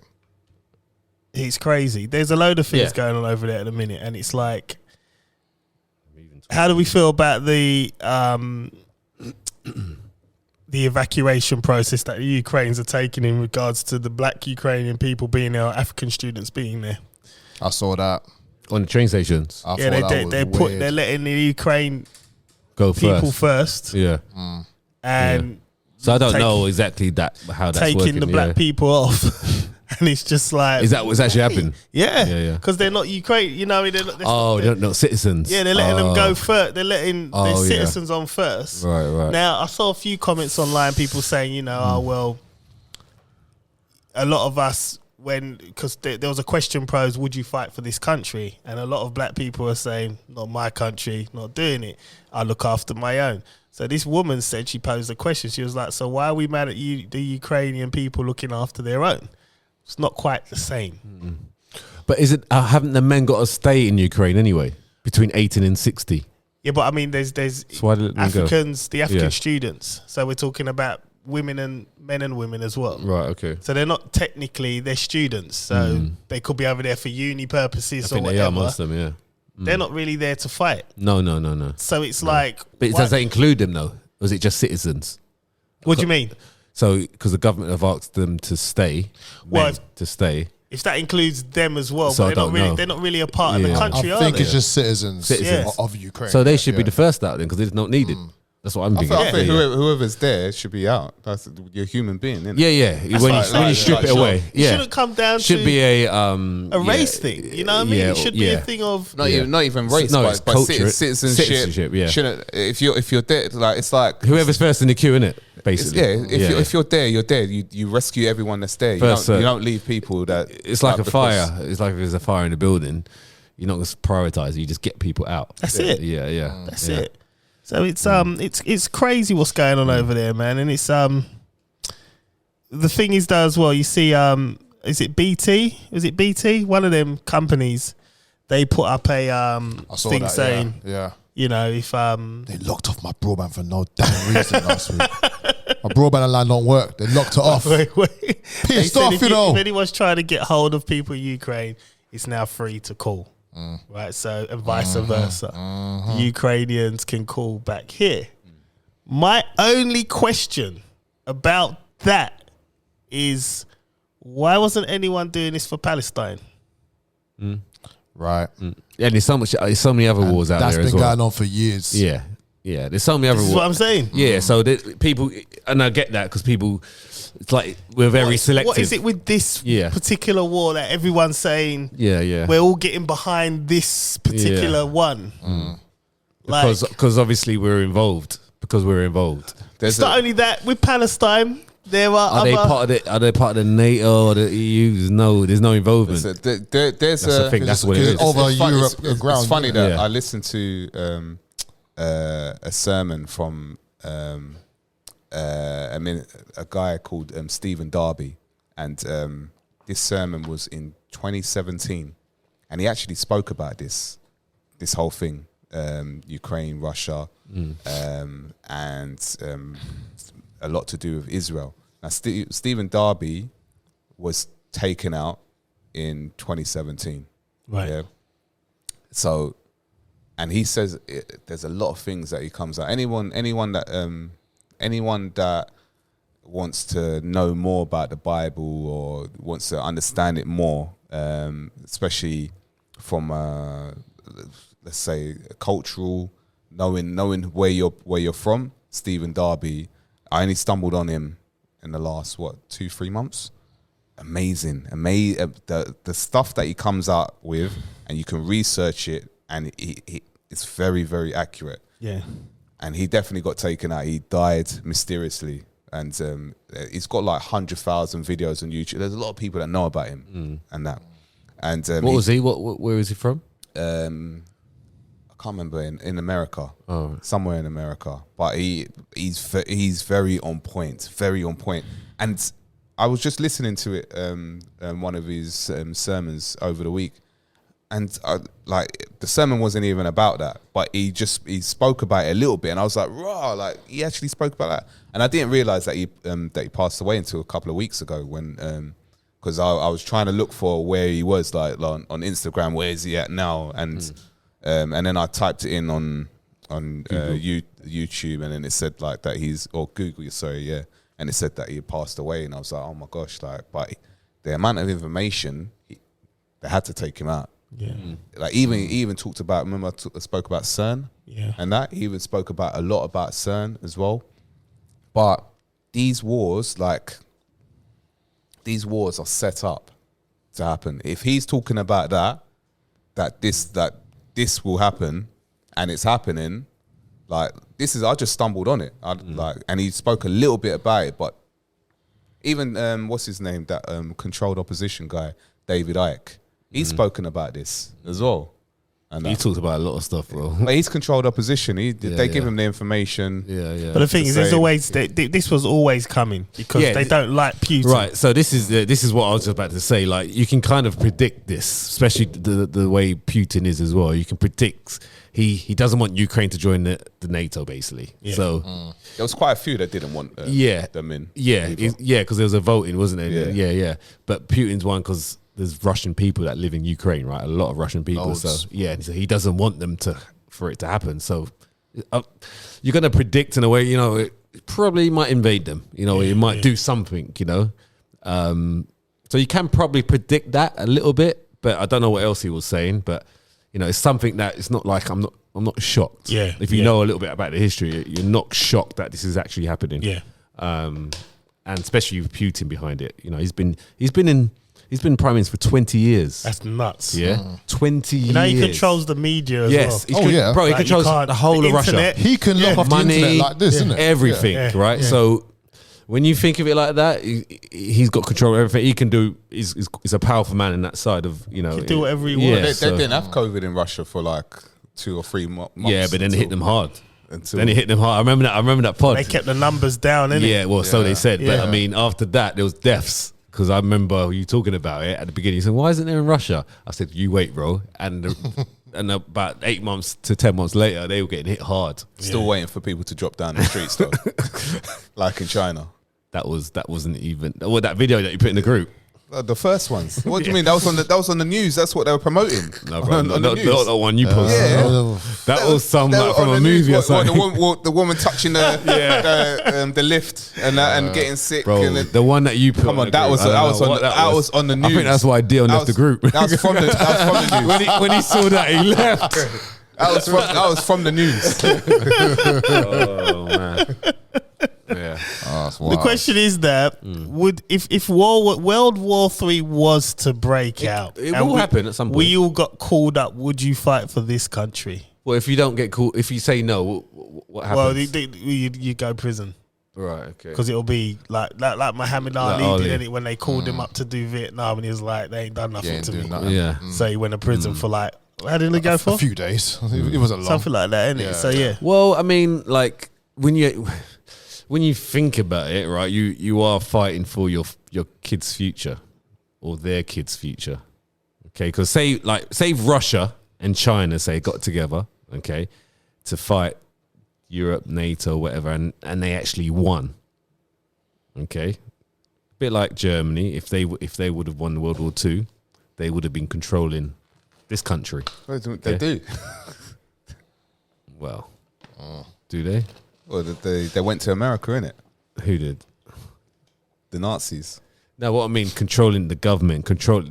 It's crazy. There's a load of things Yeah. going on over there at the minute, and it's like, how do we feel about the evacuation process that the Ukrainians are taking in regards to the black Ukrainian people being there, or African students being there? I saw that. On the train stations. I Yeah, thought that was weird. they're letting the Ukraine Go people first. first, Yeah. and So I don't Take- know exactly how that's taking working. the black yeah. people off. And it's just like, Is that what's actually happening? Yeah, Yeah. because they're not Ukraine. You know, they're Oh, they're not citizens. yeah, they're letting them go first. They're letting their Oh, yeah. citizens on first. Right. Now, I saw a few comments online, people saying, you know, oh, well, a lot of us, because there was a question posed, would you fight for this country? And a lot of black people are saying, not my country, not doing it. I look after my own. So this woman said, she posed a question. She was like, so why are we mad at you, the Ukrainian people looking after their own? It's not quite the same. But is it? Haven't the men got to stay in Ukraine anyway? Between 18 and 60. Yeah, but I mean, there's So why did it go? Africans, the African Yeah. students. So we're talking about women and men and women as well. Right. Okay. So they're not technically, they're students. So they could be over there for uni purposes I or think they are whatever. most of them. Yeah. They're not really there to fight. No. So it's like, But why- does that include them though? Or is it just citizens? what do you mean? So because the government have asked them to stay, Well, men to stay. If that includes them as well, So but I don't know. they're not really a part of the Yeah. country, I are think they? it's just citizens, Citizens. of Ukraine. So they should be Yeah. the first out then because it's not needed. That's what I'm I thinking. think Yeah. whoever's there should be out. That's you're a human being, isn't it? Yeah. When like- you strip like it sure. away, It yeah, shouldn't come down should to be a race thing. You know what I mean? Yeah, It should be yeah. a thing of Not even race, No, but, it's but culture. citizenship. Citizenship, yeah. Shouldn't if you're there, like it's like whoever's first in the queue, innit? it's, Basically, yeah. If you're there, you're there. You rescue everyone that's there. First, you don't leave people that. It's like a because- fire. It's like if there's a fire in a building, you're not going to prioritize. You just get people out. That's it. Yeah. That's it. So it's crazy what's going on over there, man. And it's the thing is though as well, you see is it BT? Is it BT? One of them companies, they put up a I saw thing that, saying, yeah. you know, if They locked off my broadband for no damn reason last week. My broadband line don't work. They locked it off. Wait. They Pissed said off, if you know. if anyone's trying to get hold of people in Ukraine, it's now free to call. Right, so and vice versa. The Ukrainians can call back here. My only question about that is why wasn't anyone doing this for Palestine? Right. And there's so many other wars out That's there been as well. going on for years. Yeah. There's so many other This is wars. what I'm saying. Yeah, so people, and I get that because people, it's like we're very selective. What is it with this particular war that everyone's saying? Yeah. We're all getting behind this particular one. Like, Because obviously we're involved. it's not only that with Palestine. There are Are they part of the NATO or the EU? There's no involvement. There's That's the thing. That's what it is. over It's fun- Europe it's ground. funny that Yeah. I listened to a sermon from a guy called Stephen Darby, and this sermon was in 2017, and he actually spoke about this whole thing, Ukraine, Russia, and a lot to do with Israel. Now, Stephen Darby was taken out in 2017. Right. Yeah. So, and he says there's a lot of things that he comes out. Anyone that wants to know more about the Bible or wants to understand it more, especially from let's say cultural, knowing where you're from. Stephen Darby, I only stumbled on him in the last 2-3 months. Amazing. The stuff that he comes out with, and you can research it, and it's very, very accurate. Yeah. And he definitely got taken out. He died mysteriously, and he's got like 100,000 videos on YouTube. There's a lot of people that know about him and that. And What was he? Where is he from? I can't remember, in America, somewhere in America. But he's very on point, And I was just listening to it, one of his sermons over the week, and the sermon wasn't even about that, but he spoke about it a little bit, and I was like, raw, like he actually spoke about that, and I didn't realize that he passed away until a couple of weeks ago when because I was trying to look for where he was, like on Instagram. Where is he at now? And then I typed it in on YouTube, and then it said like that or Google, sorry, yeah, and it said that he had passed away, and I was like, oh my gosh, like, but the amount of information, they had to take him out. Yeah. Like he even talked about. Remember, I spoke about CERN. Yeah. And that he even spoke about a lot about CERN as well. But these wars are set up to happen. If he's talking about that this will happen, and it's happening, like I just stumbled on it. And he spoke a little bit about it, but even what's his name? That controlled opposition guy, David Icke. He's spoken about this as well. And He talks about a lot of stuff, bro. but he's controlled opposition. They give him the information. Yeah. But the thing is, there's same. always this was always coming because they don't like Putin. Right. So this is what I was about to say. Like, you can kind of predict this, especially the way Putin is as well. You can predict he doesn't want Ukraine to join the NATO, basically. Yeah. So There was quite a few that didn't want them in. Yeah, because there was a voting, wasn't there? Yeah. Yeah. But Putin's one because there's Russian people that live in Ukraine, right? A lot of Russian people. Loads. So yeah, so he doesn't want them for it to happen. So you're going to predict in a way, it probably might invade them. It might do something. So you can probably predict that a little bit, but I don't know what else he was saying. But it's something that it's not like I'm not shocked. Yeah, if you know a little bit about the history, you're not shocked that this is actually happening. Yeah. And especially with Putin behind it. He's been prime minister for 20 years. That's nuts. Yeah, 20 years. He controls the media as Yes, well. bro. He Like, you controls can't- the whole the of Russia. internet. He can lock off the Money, internet like this, isn't it? Everything, Yeah. right? Yeah. So when you think of it like that, he's got control of everything. He can do. He's a powerful man in that side of He can do whatever he wants. They didn't have COVID in Russia for like 2 or 3 months. Yeah, but then it hit them hard. Until Then it hit them hard. I remember that pod. They kept the numbers down, innit? Yeah, well, so they said. But Yeah. I mean, after that, there was deaths. Because I remember you talking about it at the beginning. You said, why isn't there in Russia? I said, you wait, bro. And about 8 months to 10 months later, they were getting hit hard. Still waiting for people to drop down the streets though. Like in China. That wasn't even that video that you put in the group. The first ones. What do you mean? That was on the news. That's what they were promoting. No, bro, on the not news. the one you posted. Yeah. That was some They like, were from on a the news, movie or what, something. the woman touching the lift and getting sick. Bro, and the one that you put. Come on, in the that group, was I don't know what that was on the news. I think that's why Dion left the group. That was from the news. when he saw that, he left. That was from the news. Oh man. Yeah. Oh, that's The wild. question is that would if World War III was to break out, it and will happen at some point. We all got called up. Would you fight for this country? Well, if you don't get caught, if you say no, what happens? Well, you go prison Right. Okay. because it'll be like Muhammad Like Ali Ali. did it when they called him up to do Vietnam, and he was like, "They ain't done nothing Yeah, ain't to me." doing nothing. Yeah. So he went to prison for like how did it go for? A few days. It wasn't long. Something like that, innit? Yeah, So yeah. Well, I mean, like when you think about it, right? You are fighting for your kid's future or their kid's future. Okay, because say Russia and China got together, okay, to fight Europe, NATO, whatever, and they actually won. Okay, a bit like Germany. If they would have won World War II, they would have been controlling this country. They do. Well, do they? Well, they went to America, innit? Who did? The Nazis. No, what I mean, controlling the government,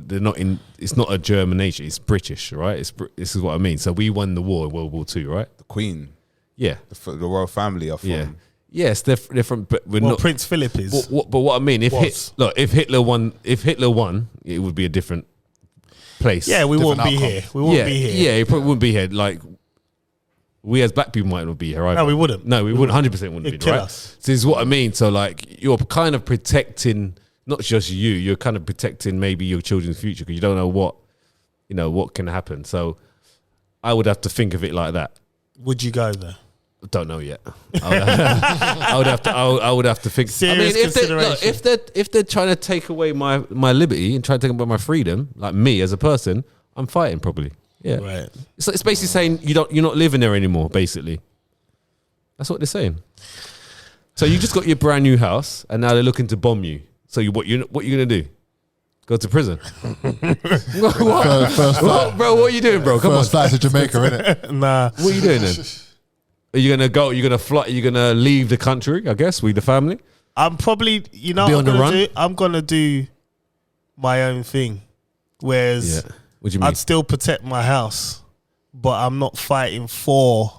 they're not in. It's not a German nation. It's British, right? This is what I mean. So we won the war, World War II, right? The Queen. Yeah, The royal family are from. yeah. Yes, they're from, but we're Well, not. Prince Philip is. But what I mean, if Was. Hitler won, it would be a different place. Yeah, we won't be outcome. here. We won't yeah, be here. Yeah, it probably wouldn't be here. Like we as black people might not be here either. No, we wouldn't. No, we wouldn't. 100% wouldn't It'd be kill right. us. So this is what I mean. So like you're kind of protecting not just you. You're kind of protecting maybe your children's future because you don't know what can happen. So I would have to think of it like that. Would you go there? Don't know yet. I would have to think. Serious consideration. If they're trying to take away my liberty and trying to take away my freedom, like me as a person, I'm fighting probably. Yeah, Right. It's basically saying you're not living there anymore. Basically, that's what they're saying. So you just got your brand new house, and now they're looking to bomb you. So what you gonna do? Go to prison. First flight. Bro, what are you doing, bro? Come on. First flight to Jamaica, innit? Nah. What are you doing then? Are you gonna go? Are you gonna fly? Are you gonna leave the country? I guess with the family. I'm probably, you know, Be what on the I'm gonna run? do. I'm gonna do my own thing. Whereas What do you mean? I'd still protect my house, but I'm not fighting for.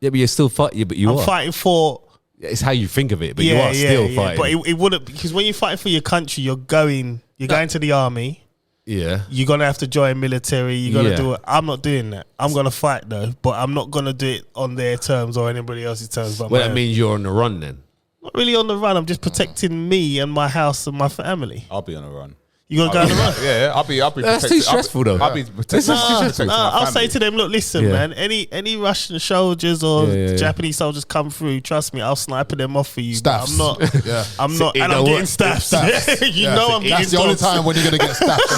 Yeah, but you're still fighting. Yeah, but you I'm are. fighting for. It's how you think of it, but you are still fighting. But it wouldn't, because when you're fighting for your country, you're going to the army. yeah. You're gonna have to join military. You're gonna Yeah. do it. I'm not doing that. I'm gonna fight though, but I'm not gonna do it on their terms or anybody else's terms. But Well, my that own. means you're on the run then. Not really on the run. I'm just protecting me and my house and my family. I'll be on a run. You gonna go on the run? Yeah, I'll be. That's too stressful, though. I'll be protecting. I'll say to them, look, listen, Yeah. man. Any Russian soldiers or Yeah. Japanese soldiers come through, trust me, I'll snipe them off for you. Staffs. But I'm not. Yeah. I'm not. it And I'm don't getting work. staffs. Staffs. You Yeah. know I'm getting That's the only dogs. time when you're gonna get staffed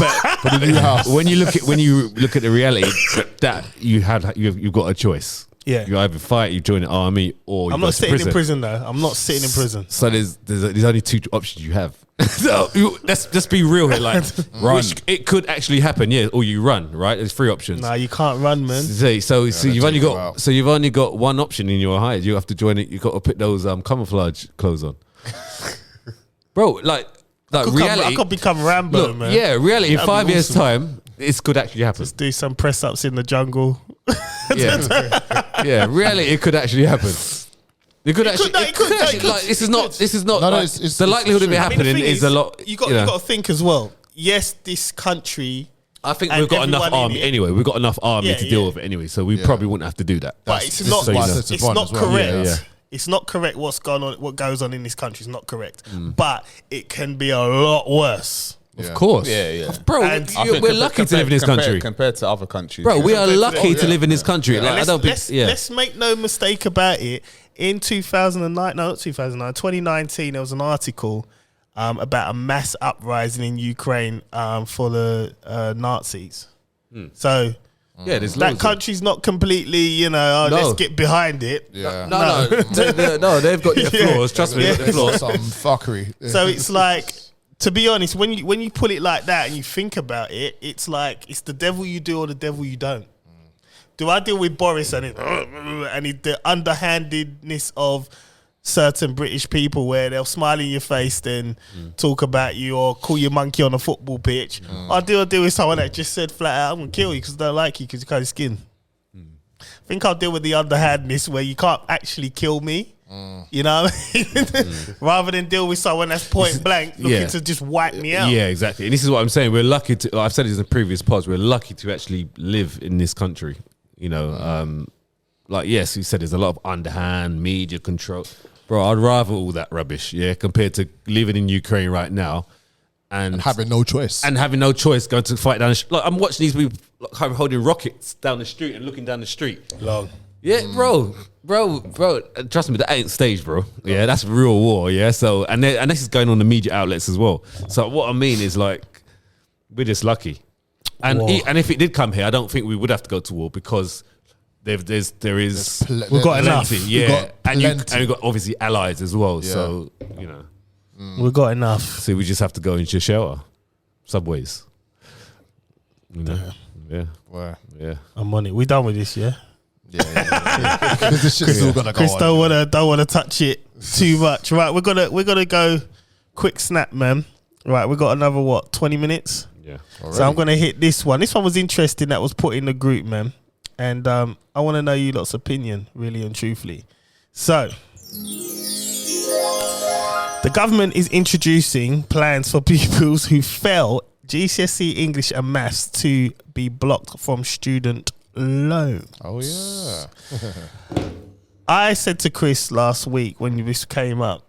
for the new house. When you look at the reality that you've got a choice. Yeah. You either fight, you join the army, or you I'm go not to sitting in prison though. I'm not sitting in prison. So there's only two options you have. So let's just be real here. Like, Run. it could actually happen, yeah. Or you run, right? There's three options. Nah, you can't run, man. So you've only take you got out. you've only got one option in your hide. You have to join it. You got to put those camouflage clothes on, bro. Like reality. I could become Rambo, Look, man. yeah, reality. In That'd be 5 years' awesome. time, this could actually happen. Just do some press ups in the jungle. Yeah, yeah. Reality, it could actually happen. It could actually. it could, actually. no, Like, this is not. No, like, it's the likelihood of it true. I mean, the happening thing is a lot. You got to think as well. Yes, this country, I think and we've got enough everyone in army it- anyway. We've got enough army Yeah, to deal yeah. with it anyway, so we probably wouldn't have to do that. but This it's not. is why I said It's to Bond not as well. correct. Yeah, yeah. It's not correct what's going on. What goes on in this country is not correct. But it can be a lot worse. Of course, Yeah, yeah. bro. And I think we're lucky to live in this country, compared to other countries. bro. We are Compared to lucky the- to live in this country. Like, I let's, don't think. let's, Yeah, let's make no mistake about it. In 2009, no, not 2009, 2019, there was an article about a mass uprising in Ukraine for the Nazis. So yeah. There's that loads of- country's not completely, you know, No. let's get behind it. Yeah. No, no, they've got their Yeah. flaws. Trust me, Yeah. they've got their flaws. Some fuckery. So it's like, to be honest, when you put it like that and you think about it, it's like it's the devil you do or the devil you don't. Do I deal with Boris and the underhandedness of certain British people where they'll smile in your face, then talk about you or call you monkey on a football pitch? I deal with someone that just said flat out, I'm gonna kill you because I don't like you because you cut your skin. I think I'll deal with the underhandedness where you can't actually kill me. You know what I mean? Rather than deal with someone that's point blank looking Yeah. to just wipe me out. Yeah, exactly. And this is what I'm saying. We're lucky to. I've said this in the previous pods. We're lucky to actually live in this country. You know, like yes, you said there's a lot of underhand media control, bro. I'd rather all that rubbish, yeah, compared to living in Ukraine right now and Having no choice. having no choice, going to fight down. Like I'm watching these people like, holding rockets down the street and looking down the street. Long. Yeah, bro. Trust me, that ain't staged, bro. Yeah, that's real war. Yeah, so and this is going on the media outlets as well. So what I mean is like we're just lucky, and War. and if it did come here, I don't think we would have to go to war because there is We've got enough. plenty. We've Yeah, got and plenty. you've got obviously allies as well. Yeah. So you know, We've got enough. so we just have to go into shelter, subways. You know, yeah, Where? yeah. I'm on it. We done with this, yeah? Yeah. Because this shit's still gonna go Chris on. don't wanna touch it too much. Right, we're gonna go quick snap, man. Right, we got another 20 minutes. Yeah. So I'm gonna hit this one. This one was interesting that was put in the group, man. And I wanna know you lot's opinion, really and truthfully. So the government is introducing plans for pupils who fail GCSE English and Maths to be blocked from student loan. Oh yeah. I said to Chris last week when this came up,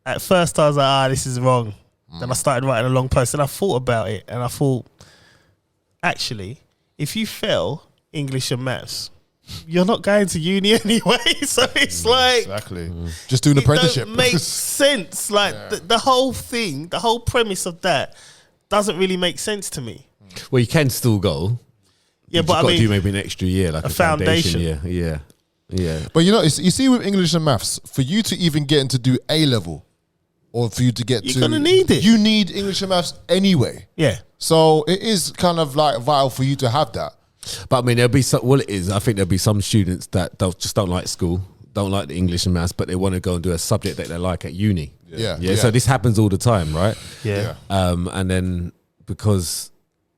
at first I was like, this is wrong. Then I started writing a long post and I thought about it and I thought, actually, if you fail English and Maths, you're not going to uni anyway. So it's like, Exactly. Just doing it apprenticeship. don't make sense. Like the whole thing, the whole premise of that doesn't really make sense to me. Well, you can still go. Yeah, You've but got I to mean, do maybe an extra year, like a a foundation. foundation. Yeah. But you know, you see with English and maths, for you to even get into do A level, or for you to get You're to, gonna need it. You need English and maths anyway. Yeah. So it is kind of like vital for you to have that. But I mean, there'll be some. Well, it is. I think there'll be some students that just don't like school, don't like the English and maths, but they want to go and do a subject that they like at uni. Yeah. So this happens all the time, right? Yeah. And then because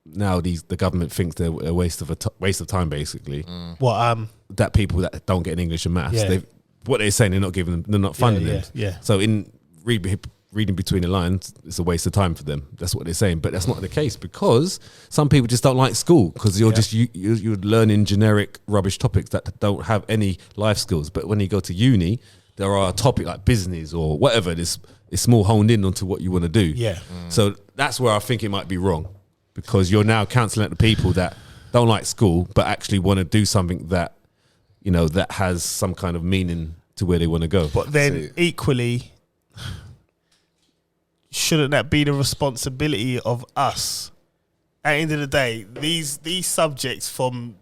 now the government thinks they're a waste of time, basically. What? That people that don't get an English and maths, Yeah. what they're saying, they're not giving them, they're not funding them. Yeah. So in reading between the lines, it's a waste of time for them. That's what they're saying, but that's not the case because some people just don't like school because you're learning generic rubbish topics that don't have any life skills. But when you go to uni, there are a topic like business or whatever. It's more honed in onto what you want to do. Yeah. So that's where I think it might be wrong because you're now counselling the people that don't like school but actually want to do something that that has some kind of meaning to where they want to go. But then equally, shouldn't that be the responsibility of us? At the end of the day, these subjects from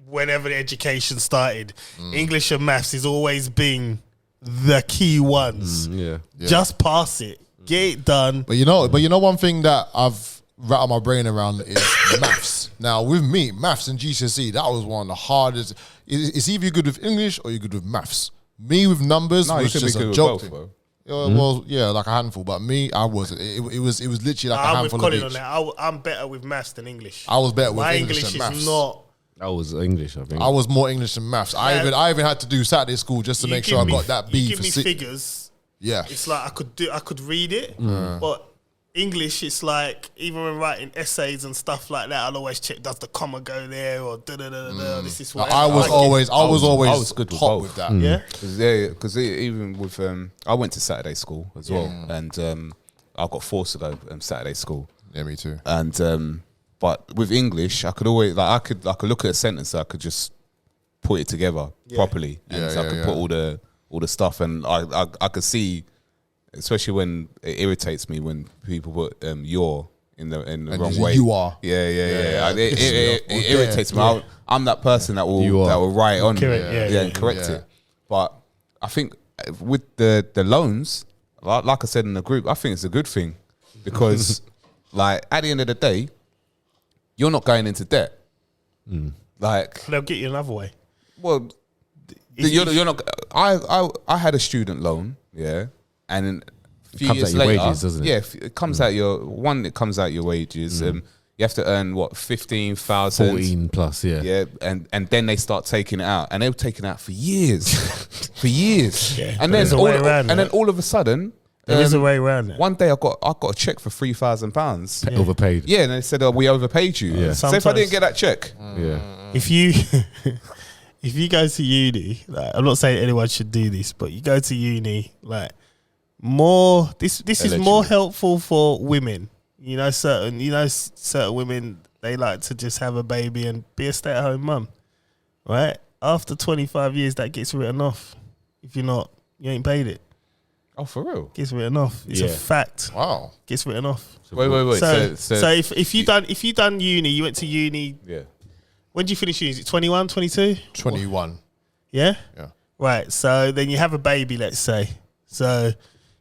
whenever the education started, English and maths has always been the key ones. Just pass it, get it done. But you know one thing that I've rattled my brain around is maths. Now with me, maths and GCSE, that was one of the hardest. It's either you're good with English or you're good with maths. Me with numbers was just a joke. Well, yeah, like a handful. But me, I wasn't. It was literally like a handful with Colin of on each. that. I'm better with maths than English. I was better with My English English than maths. is not. That was English, I think. I was more English than maths. I even had to do Saturday school just to You make give sure I me- got that you B give for me 6. figures. Yeah. It's like I could read it, but English, it's like even when writing essays and stuff like that, I'll always check, does the comma go there or da da da da. This is what I was always good with hot both. with that. Yeah. Because even with I went to Saturday school as well, and I got forced to go Saturday school. Yeah, me too. And but with English, I could always I could look at a sentence, I could just put it together properly, and so I could put all the stuff, and I could see, especially when it irritates me when people put "you're" in the wrong way. You are. Yeah. It irritates me. I'm that person that will write on and correct it. But I think with the loans, like I said in the group, I think it's a good thing because like at the end of the day, you're not going into debt. Like They'll get you another way. well, you're not. I had a student loan, and a few comes years out your later, wages, doesn't it? it comes out it comes out your wages. You have to earn what 15,000, 14 plus, and then they start taking it out, and they were taking it out for years, Yeah, and but there's a way around then that. all of a sudden, There is a way around it. one day I got a check for £3,000. overpaid. Yeah, and they said, "Oh, we overpaid you." Yeah. So if I Sometimes- didn't get that check, Yeah. If you if you go to uni, like, I'm not saying anyone should do this, but you go to uni, like this is more helpful for women. Certain women, they like to just have a baby and be a stay-at-home mum, right? After 25 years, that gets written off. If you ain't paid it, oh, for real? gets written off. It's a fact. Wow. Gets written off. Wait. So if you done uni, you went to uni. Yeah. When did you finish uni? Is it 21, 22? 21. Yeah? Yeah. Right. So then you have a baby, let's say. So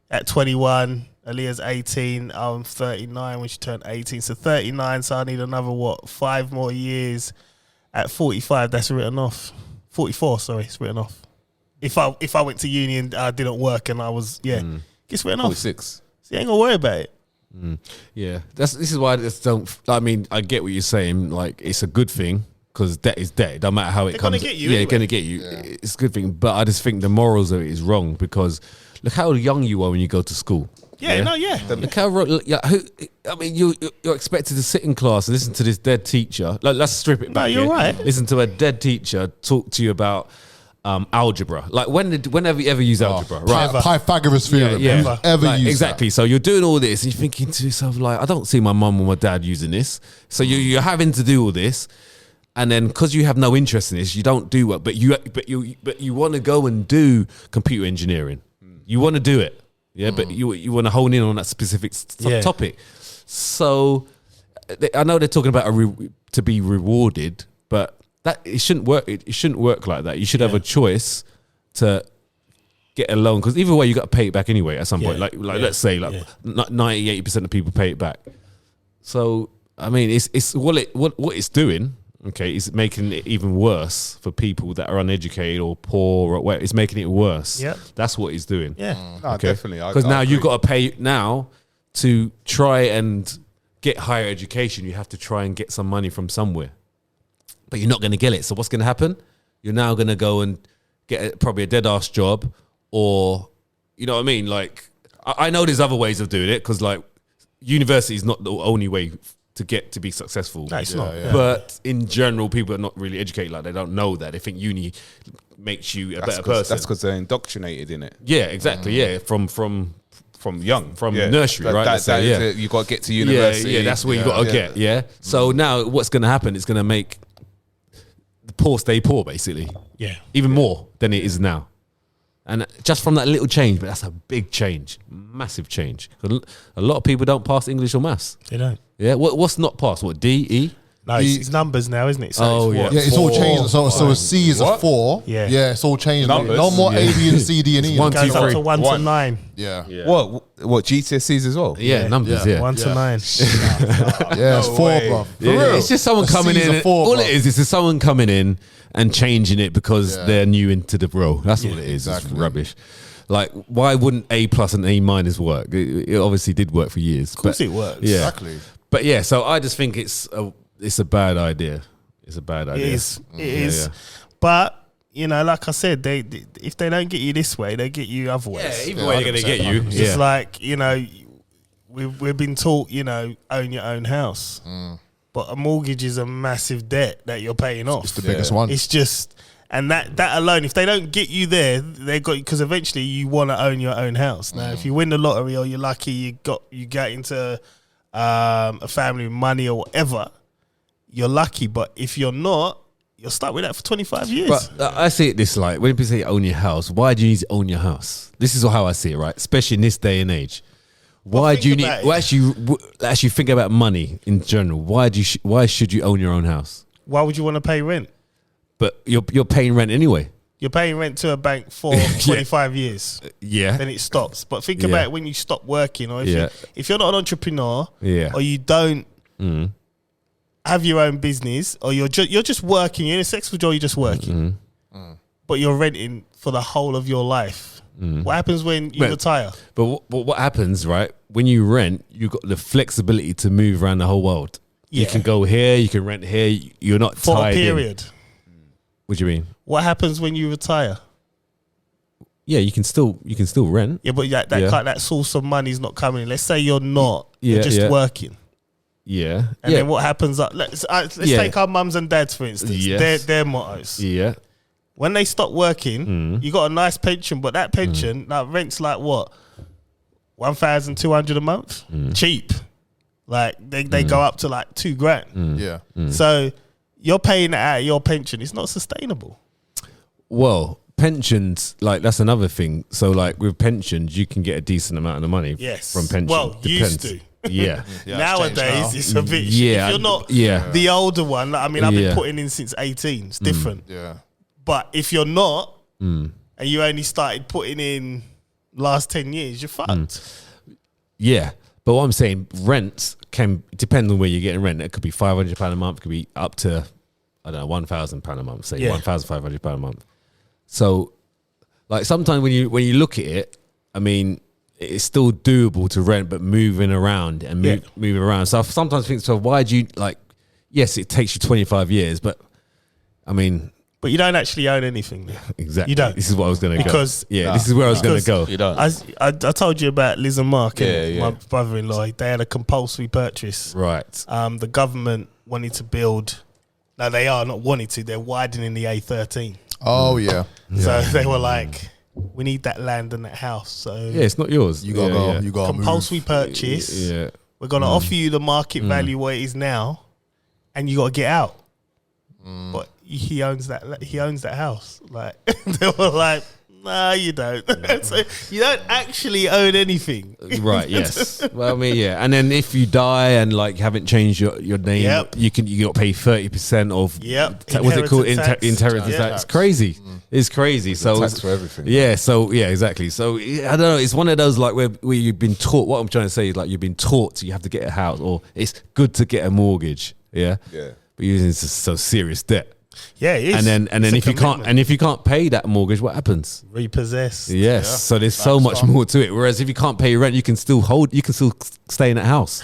at 21, Aaliyah's 18. I'm 39 when she turned 18. So 39. So I need another, 5 more years. At 45, that's written off. 44, sorry, it's written off. If I went to uni and I didn't work and I was, gets written off. 46. So you ain't going to worry about it. Yeah. This is why I just don't. I mean, I get what you're saying. Like, it's a good thing. Because debt is debt. It don't matter how it They're comes. gonna get you Yeah, anyway. it's gonna get you. It's a good thing. But I just think the morals of it is wrong because look how young you are when you go to school. Yeah. Look how I mean, you're expected to sit in class and listen to this dead teacher. Like, let's strip it back. you're right. Listen to a dead teacher talk to you about algebra. Like whenever you ever use algebra, right? Pythagoras theorem. Yeah. Who's ever Like, used exactly. So you're doing all this, and you're thinking to yourself, like, I don't see my mum or my dad using this. So you're having to do all this. And then, because you have no interest in this, you don't do what. But you want to go and do computer engineering. You want to do it, But you want to hone in on that specific topic. So I know they're talking about to be rewarded, but that it shouldn't work. It shouldn't work like that. You should have a choice to get a loan, because either way you got to pay it back anyway at some point. Like let's say 90-80% of people pay it back. So I mean, it's what it's doing. Okay, is making it even worse for people that are uneducated or poor or where it's making it worse. Yeah, that's what it's doing. Yeah, no, definitely. Because now you've got to pay now to try and get higher education. You have to try and get some money from somewhere, but you're not going to get it. So what's going to happen? You're now going to go and get probably a dead ass job, or you know what I mean. Like I know there's other ways of doing it, because like university is not the only way to get to be successful. No, it's not. But in general, people are not really educated. Like they don't know that. They think uni makes you a better person. That's because they're indoctrinated in it. Yeah, exactly. Yeah, from young, from nursery, right? You got to get to university. Yeah, that's where you got to get. Yeah. So now, what's going to happen? It's going to make the poor stay poor, basically. Yeah. Even more than it is now. And just from that little change, but that's a big change, massive change. A lot of people don't pass English or maths. They don't. Yeah, what's not passed? What, D, E? No, it's numbers now, isn't it? So yeah. Yeah, it's all changed. So a C is a 4. Yeah. Yeah, it's all changed. Numbers. No more A, B, and C, D, and E. 1, 2, goes up 3. to 1 to 9. Yeah. What GCSEs as well? Yeah, numbers, yeah. 1 to 9. Yeah, it's 4, bro. For real. It's just someone A coming C is in. a 4, All bro. it is just someone coming in and changing it because they're new into the role. That's all it is. exactly. It's rubbish. Like, why wouldn't A+ and A- work? It obviously did work for years. Of course it works. Yeah. Exactly. But yeah, so I just think it's a bad idea. It's a bad idea. It is. But, you know, like I said, they if they don't get you this way, they get you other ways. Yeah, either way they're going to get you. It's Yeah. like, you know, we've been taught, you know, own your own house. But a mortgage is a massive debt that you're paying off. It's the biggest one. It's just, and that alone, if they don't get you there, they got, because eventually you want to own your own house. Now, if you win the lottery or you're lucky, you get into a family with money or whatever, you're lucky. But if you're not, you're stuck with that for 25 years. But I see it this like, when people say own your house, why do you need to own your house? This is how I see it, right? Especially in this day and age. Why do you need? Well, actually think about money in general. Why should you own your own house? Why would you want to pay rent? But you're paying rent anyway. You're paying rent to a bank for 25 years. Yeah. Then it stops. But think about it when you stop working, or if you're not an entrepreneur, or you don't have your own business, or you're just working, you're in a sexual job, you're just working, but you're renting for the whole of your life. What happens when you retire? But what happens, right? When you rent, you got the flexibility to move around the whole world. You can go here, you can rent here. You're not For tied a period. in. What do you mean? What happens when you retire? Yeah, you can still rent. Yeah, but that source of money is not coming in. Let's say you're not, you're just working. Yeah. And then what happens? Let's take our mums and dads, for instance. Yes. Their mottos. Yeah. When they stop working, you got a nice pension, but that pension, now rent's like what? 1,200 a month? Cheap. Like they go up to like $2,000. Yeah. So you're paying that out of your pension. It's not sustainable. Well, pensions, like that's another thing. So like with pensions, you can get a decent amount of money from pension. Well, used to. Yeah. Nowadays, it's a bit. Yeah. If you're not the older one, like, I mean, I've been putting in since 18. It's different. Yeah. But if you're not, and you only started putting in last 10 years, you're fucked. Yeah. But what I'm saying, rent can depend on where you're getting rent. It could be £500 a month. It could be up to, I don't know, £1,000 a month. Say £1,500 a month. So, like sometimes when you look at it, I mean, it's still doable to rent, but moving around and moving around. So I sometimes think, so why do you like? Yes, it takes you 25 years, but I mean. But you don't actually own anything now. Exactly. You don't. This is what I was going to go. This is where I was going to go. You don't. I told you about Liz and Mark, Yeah. my brother-in-law. They had a compulsory purchase. Right. The government wanted to build. No, they are not wanting to. They're widening the A13. Oh yeah. So they were like, we need that land and that house. So Yeah, it's not yours. You gotta go. You gotta compulsory move. purchase. Yeah. We're gonna offer you the market value where it is now, and you gotta get out. But he owns that. He owns that house. Like they were like, Nah, you don't. So you don't actually own anything. Right, yes. Well, I mean, yeah. And then if you die and like haven't changed your name, Yep. you got to pay 30% of Yep. what's it called? Inheritance tax. Inheritance Yeah. tax. It's crazy. It's crazy. So tax for everything. Yeah. So yeah, exactly. So I don't know. It's one of those like where you've been taught. What I'm trying to say is like you've been taught you have to get a house, or it's good to get a mortgage. Yeah. Yeah. But you're in so serious debt. Yeah, it is. And then It's a if you can't commitment. pay that mortgage, what happens? Repossessed. Yes. So there's so much more to it. Whereas if you can't pay your rent, you can still stay in that house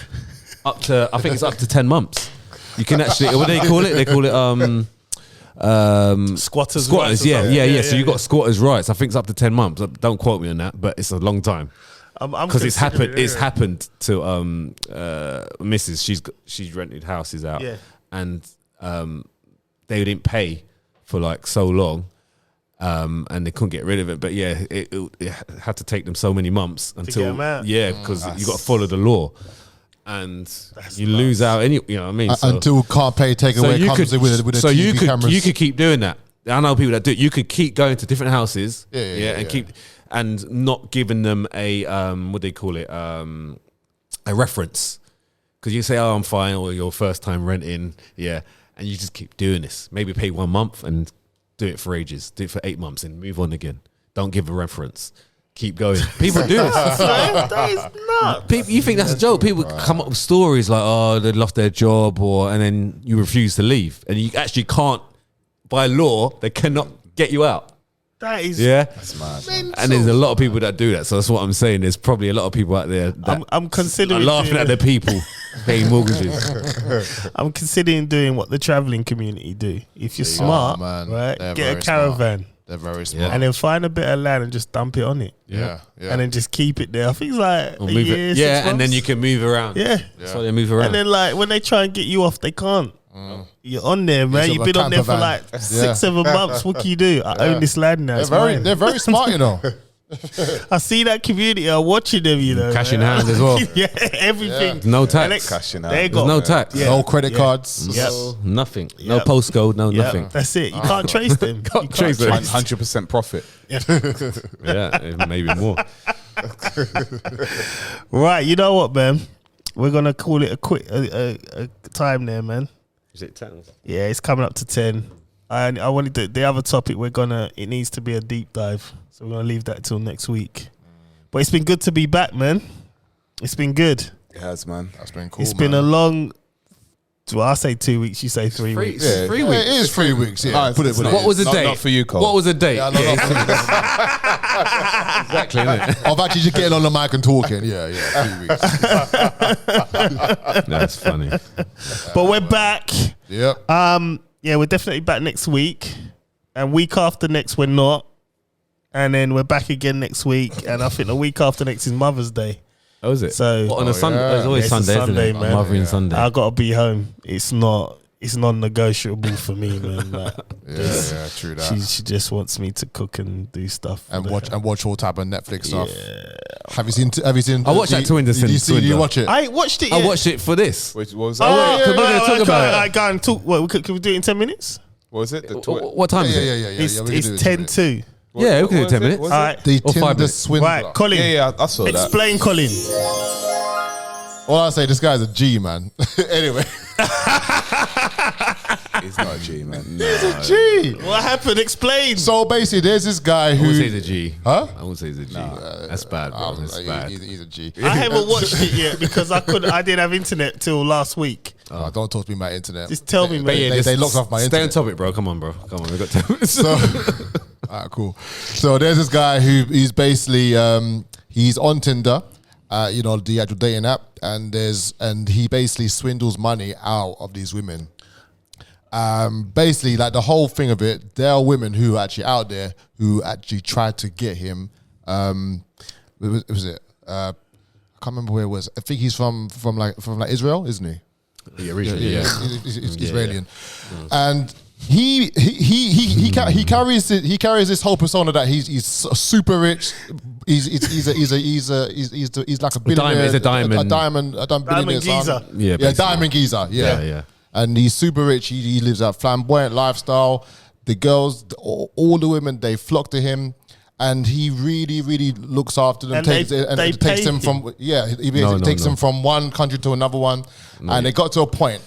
up to, I think it's up to 10 months. You can actually, what do they call it? They call it Squatters' squatters. rights or Yeah, something. yeah. So you got squatters' rights. I think it's up to 10 months. Don't quote me on that, but it's a long time. Because it's happened. It's happened to Mrs. She's rented houses out, Yeah. and they didn't pay for like so long, and they couldn't get rid of it. But yeah, it had to take them so many months until get 'em out. because you got to follow the law, and you lose out. You know what I mean? So, Until can't pay, take away comes in with a so TV cameras. you could keep doing that. I know people that do it. You could keep going to different houses, Yeah. keep and not giving them a what do they call it, a reference, because you say, "Oh, I'm fine," or your first time renting, and you just keep doing this. Maybe pay 1 month and do it for ages. Do it for 8 months and move on again. Don't give a reference. Keep going. People do this. That is nuts. People, you think that's a joke? People come up with stories like, "Oh, they lost their job," and then you refuse to leave, and you actually can't. By law, they cannot get you out. That is. That's mad. And there's a lot of people that do that. So that's what I'm saying. There's probably a lot of people out there that I'm considering are laughing doing at the people paying mortgages. I'm considering doing what the traveling community do. If you're smart, man. right, They're get a very caravan They're very smart. and then find a bit of land and just dump it on it. Yeah. And then just keep it there. I think it's like Or a move year, it. 6 Yeah, and then months. you can move around. Yeah. That's why they move around. And then like when they try and get you off, they can't. You're on there, man. It's You've a been on there for camper like van. 6-7 months. What can you do? I own this land now. It's They're mine. very smart, you know. I see that community. I'm watching them, you know. Cash in man. hand as well. Yeah, everything. No And tax. Cash in hand. They There's got no tax. Yeah. No credit cards. Yep. Nothing. No Yep. postcode. No Yeah, nothing. that's it. You can't trace them. You Can't trace them. 100% profit. Yeah, maybe more. Right, you know what, man? We're gonna call it a time there, man. Is it 10? Yeah, it's coming up to 10. I wanted the other topic. It needs to be a deep dive, so we're gonna leave that till next week. But it's been good to be back, man. It's been good. It has, man. That's been cool. It's been a long. Well, I say 2 weeks. You say 3 weeks. Yeah. 3 Yeah, weeks. it is 3 weeks. Yeah, No, put it. it's Put it. not. What was the Not- date? not for you, Cole. What was the date? Yeah, no, no, Exactly. innit? I've actually just getting on the mic and talking. Yeah, 3 weeks. That's funny. But we're back. Yep. Yeah, we're definitely back next week, and week after next we're not, and then we're back again next week, and I think the week after next is Mother's Day. Oh, is it? So- What, on a Sunday? yeah. It's always Yeah, it's a Sunday, Sunday, isn't it? man. Mothering Sunday. I gotta be home. It's non-negotiable for me, man. Like, Yeah, true that. she just wants me to cook and do stuff for And the- watch all type of Netflix stuff. Have you seen? I watched that Twinder Did you Swindler. watch it? I ain't watched it yet. I watched it for this. What was Oh, that? yeah, we're gonna talk about it. Go and talk. What, can we do it in 10 minutes? What was it? The What time is Yeah, it? yeah, yeah. It's we can do it. 10-2. Yeah, we can do 10 minutes. All right. The Or 5 Tinder minutes. swindler. Right, Colin. Yeah, I saw that. Explain, Colin. All I say, this guy's a G, man. Anyway, He's not a G, man. he's a G. What happened? Explain. So basically, there's this guy I who. would say he's a G. Huh? I would say he's a G. That's bad, bro. That's bad. He's a G. I haven't watched it yet because I didn't have internet till last week. Oh, don't talk to me about internet. Just tell me, man. But yeah, They just locked off my Stay internet. on topic, bro. Come on, bro. Come on. We got 10 minutes. So, alright, cool. So there's this guy who he's basically he's on Tinder, the actual dating app, and he basically swindles money out of these women. Basically, like the whole thing of it, there are women who are actually out there who actually tried to get him. What was it? I can't remember where it was. I think he's from Israel, isn't he? Yeah, originally, yeah. He's Yeah, Israeli, and he carries this whole persona that he's super rich. He's like a billionaire. He's a diamond. a billionaire son. geezer. Yeah, Yeah, basically. diamond geezer. Yeah, Yeah. And he's super rich. He lives a flamboyant lifestyle. The girls, all the women, they flock to him. and he really, really looks after them. And takes they takes pay them him. from he takes them from one country to another one, and it got to a point.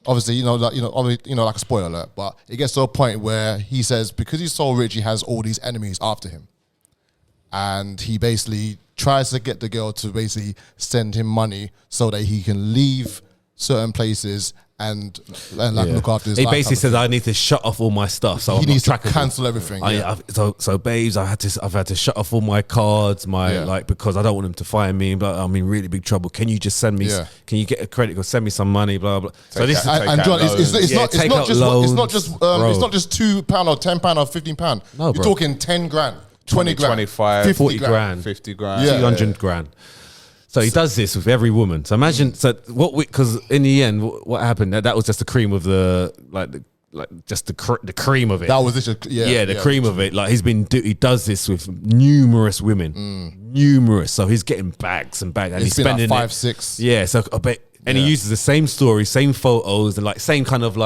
Obviously, like a spoiler alert, but it gets to a point where he says because he's so rich, he has all these enemies after him, and he basically tries to get the girl to basically send him money so that he can leave certain places and look after his He life basically type of says, thing. I need to shut off all my stuff. So He I'm needs not to trackable. cancel everything. So babes, I've had to shut off all my cards, because I don't want them to find me. But I'm in really big trouble. Can you just send me? Yeah. Can you get a credit or send me some money? Blah blah. So this is And John, it's not take out just loans, it's not just bro. it's not just £2 or £10 or £15. No, You're bro. talking 10 grand, 20 grand, 25, 50 40 grand, 50 grand. Yeah. 200 grand. So he does this with every woman. So imagine, because in the end, what happened? That was just the cream of the cream of it. That was the cream of it. Like he does this with numerous women, numerous. So he's getting bags and bags, and It's he's been spending like 5, it. 6. Yeah, so I bet. And he Yeah. uses the same story, same photos, and same kind of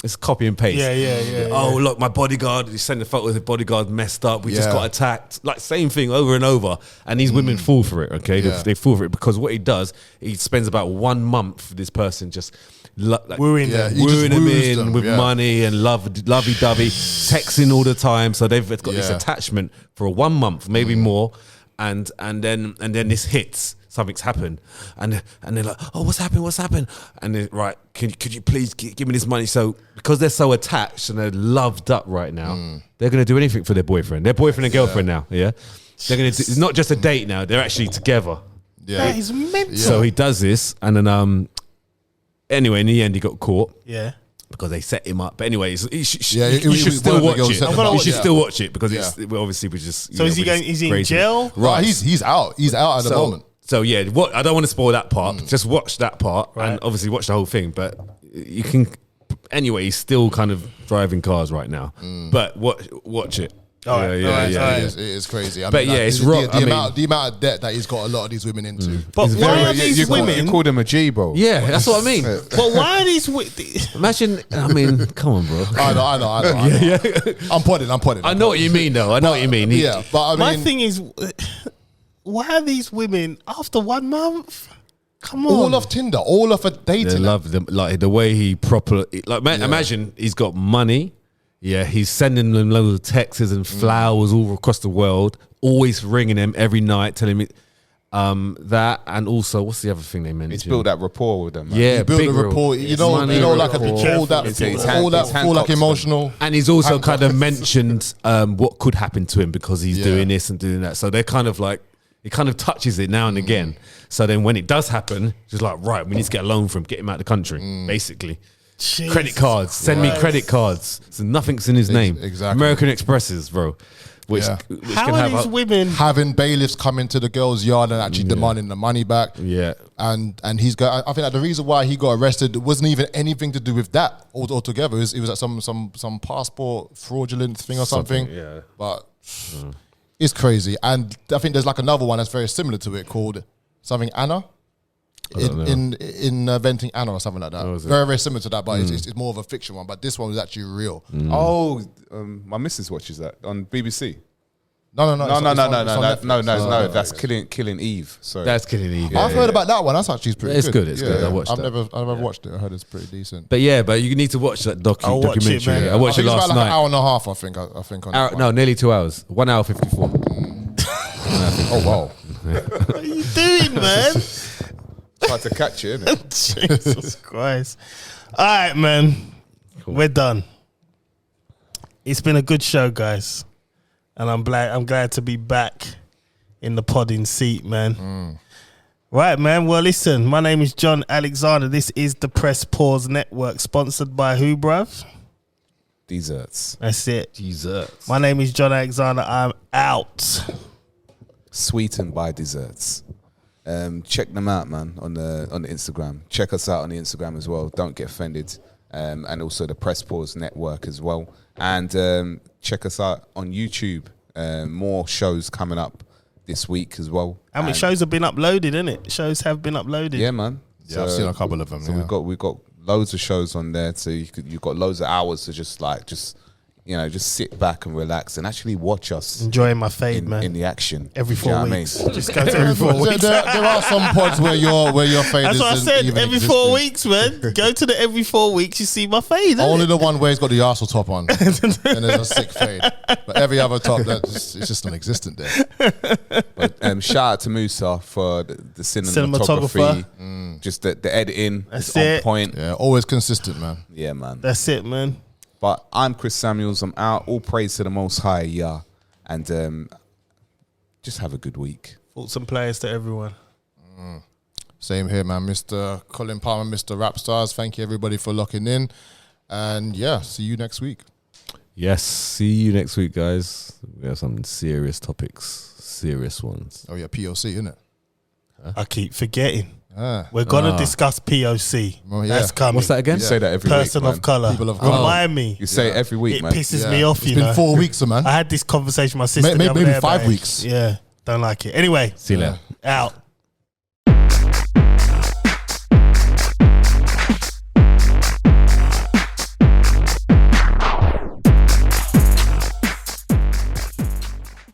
it's copy and paste. Yeah. Oh, look, my bodyguard, you send the photos, the bodyguard messed up. We just Yeah. got attacked. Same thing over and over. And these women fall for it, okay? Yeah. They fall for it because what he does, he spends about 1 month with this person just Wooing Yeah, them. he just wooing them woos in them, with yeah. money and lovey-dovey, texting all the time. So they've got this Yeah. attachment for 1 month, maybe more. And then this hits. Something's happened, and they're like, "Oh, what's happened?" And they're right. Could you please give me this money? So because they're so attached and they're loved up right now, they're gonna do anything for their boyfriend and girlfriend now. Yeah, they're gonna. It's not just a date now. They're actually together. Yeah. That is mental. So he does this, and then anyway, in the end, he got caught. Yeah. Because they set him up, but anyways, you should one of still the watch girls it. set him up. You should Yeah. still watch it because Yeah. obviously we just. So is he going? Is he in jail? Right, he's out. He's out at the moment. So yeah, I don't want to spoil that part. Just watch that part and obviously watch the whole thing. But you can anyway. He's still kind of driving cars right now. But watch it. All right, all right. It is crazy. But yeah, it's wrong. The amount of debt that he's got a lot of these women into. But It's why very- are these You women? called him a G, bro. Yeah, that's what I mean. But why are these? Imagine. I mean, come on, bro. I know. I'm podding. I know what you mean, though. I know what you mean. Yeah, but I mean, My thing is, why are these women after 1 month? Come on. all off Tinder, all off a They dating. love them, the way he imagine he's got money. Yeah, he's sending them loads of texts and flowers all across the world, always ringing them every night, telling me that. And also, what's the other thing they mentioned? He's built that rapport with them. Man. Yeah, build big a rapport. real- You know, money, like rapport. all that, His all that, hand all like cocks emotional. And he's also kind of mentioned what could happen to him because he's Yeah. doing this and doing that. So they're kind of he kind of touches it now and again. So then when it does happen, just right, we need to get a loan from him, get him out of the country, basically. Jesus Credit cards, send me Christ. credit cards. So nothing's in his name. exactly. American Expresses, bro. Which Yeah. How can are have these women? Having bailiffs come into the girl's yard and actually demanding the money back. Yeah. And he's got. I think that the reason why he got arrested wasn't even anything to do with that altogether. It was like some passport fraudulent thing or something. yeah. But it's crazy. And I think there's like another one that's very similar to it called something Anna. In Venting Anna or something like that. is it? Very, very similar to that, but it's more of a fiction one. But this one was actually real. Oh, my missus watches that on BBC. No. No, it's on Netflix. no. That's Killing Eve. Sorry. That's killing Eve. I've heard about that one. That's actually pretty It's good. good, it's good. I watched I've that. never watched it. I heard it's pretty decent. But yeah, but you need to watch that I'll watch it, documentary. man. I watched it think it's last about like night. an hour and a half, I think on that one. No, nearly 2 hours. 1 hour 54. Oh, wow. What are you doing, man? Hard to catch it, isn't it? Jesus Christ. All right, man. We're done. It's been a good show, guys. And I'm glad to be back in the podding seat, man. Right, man. Well, listen, my name is John Alexander. This is the Press Pause Network, sponsored by who, bruv? Desserts. That's it. Jesus. My name is John Alexander. I'm out. Sweetened by Desserts. Check them out, man, on the Instagram. Check us out on the Instagram as well. Don't get offended. And also the Press Pause Network as well. And check us out on YouTube. More shows coming up this week as well. How many shows have been uploaded, innit? Shows have been uploaded. Yeah, man. Yeah, I've seen a couple of them. So we've got loads of shows on there. So you've got loads of hours to just you know, just sit back and relax and actually watch us Enjoying my fade, man. in the action. Every Do you know 4 what I weeks. mean? Just go to every 4 There, weeks. there are some points where your fade That's is what I said. Every 4 weeks, man. Go to the every 4 weeks, you see my fade. Only the one where he's got the arsehole top on, and there's a sick fade. But every other top, it's just non-existent there. But shout out to Musa for the cinematography. Just the editing That's is on it. point. Yeah, always consistent, man. Yeah, man. That's it, man. But I'm Chris Samuels. I'm out. All praise to the Most High, yeah. And just have a good week. Thoughts and players to everyone. Same here, man. Mr. Colin Palmer, Mr. Rapstars. Thank you, everybody, for locking in. And yeah, see you next week. Yes, see you next week, guys. We have some serious topics, serious ones. Oh yeah, POC, isn't it? I keep forgetting. Ah. We're going to discuss POC. Oh, yeah. That's coming. What's that again? You say that every Person week, man. of colour. People of colour. Remind me. You say it every week, It man. pisses me off, It's you been know. 4 weeks, man. I had this conversation with my sister. Maybe the other day 5 about it. weeks. Yeah, don't like it. Anyway, See you later. out.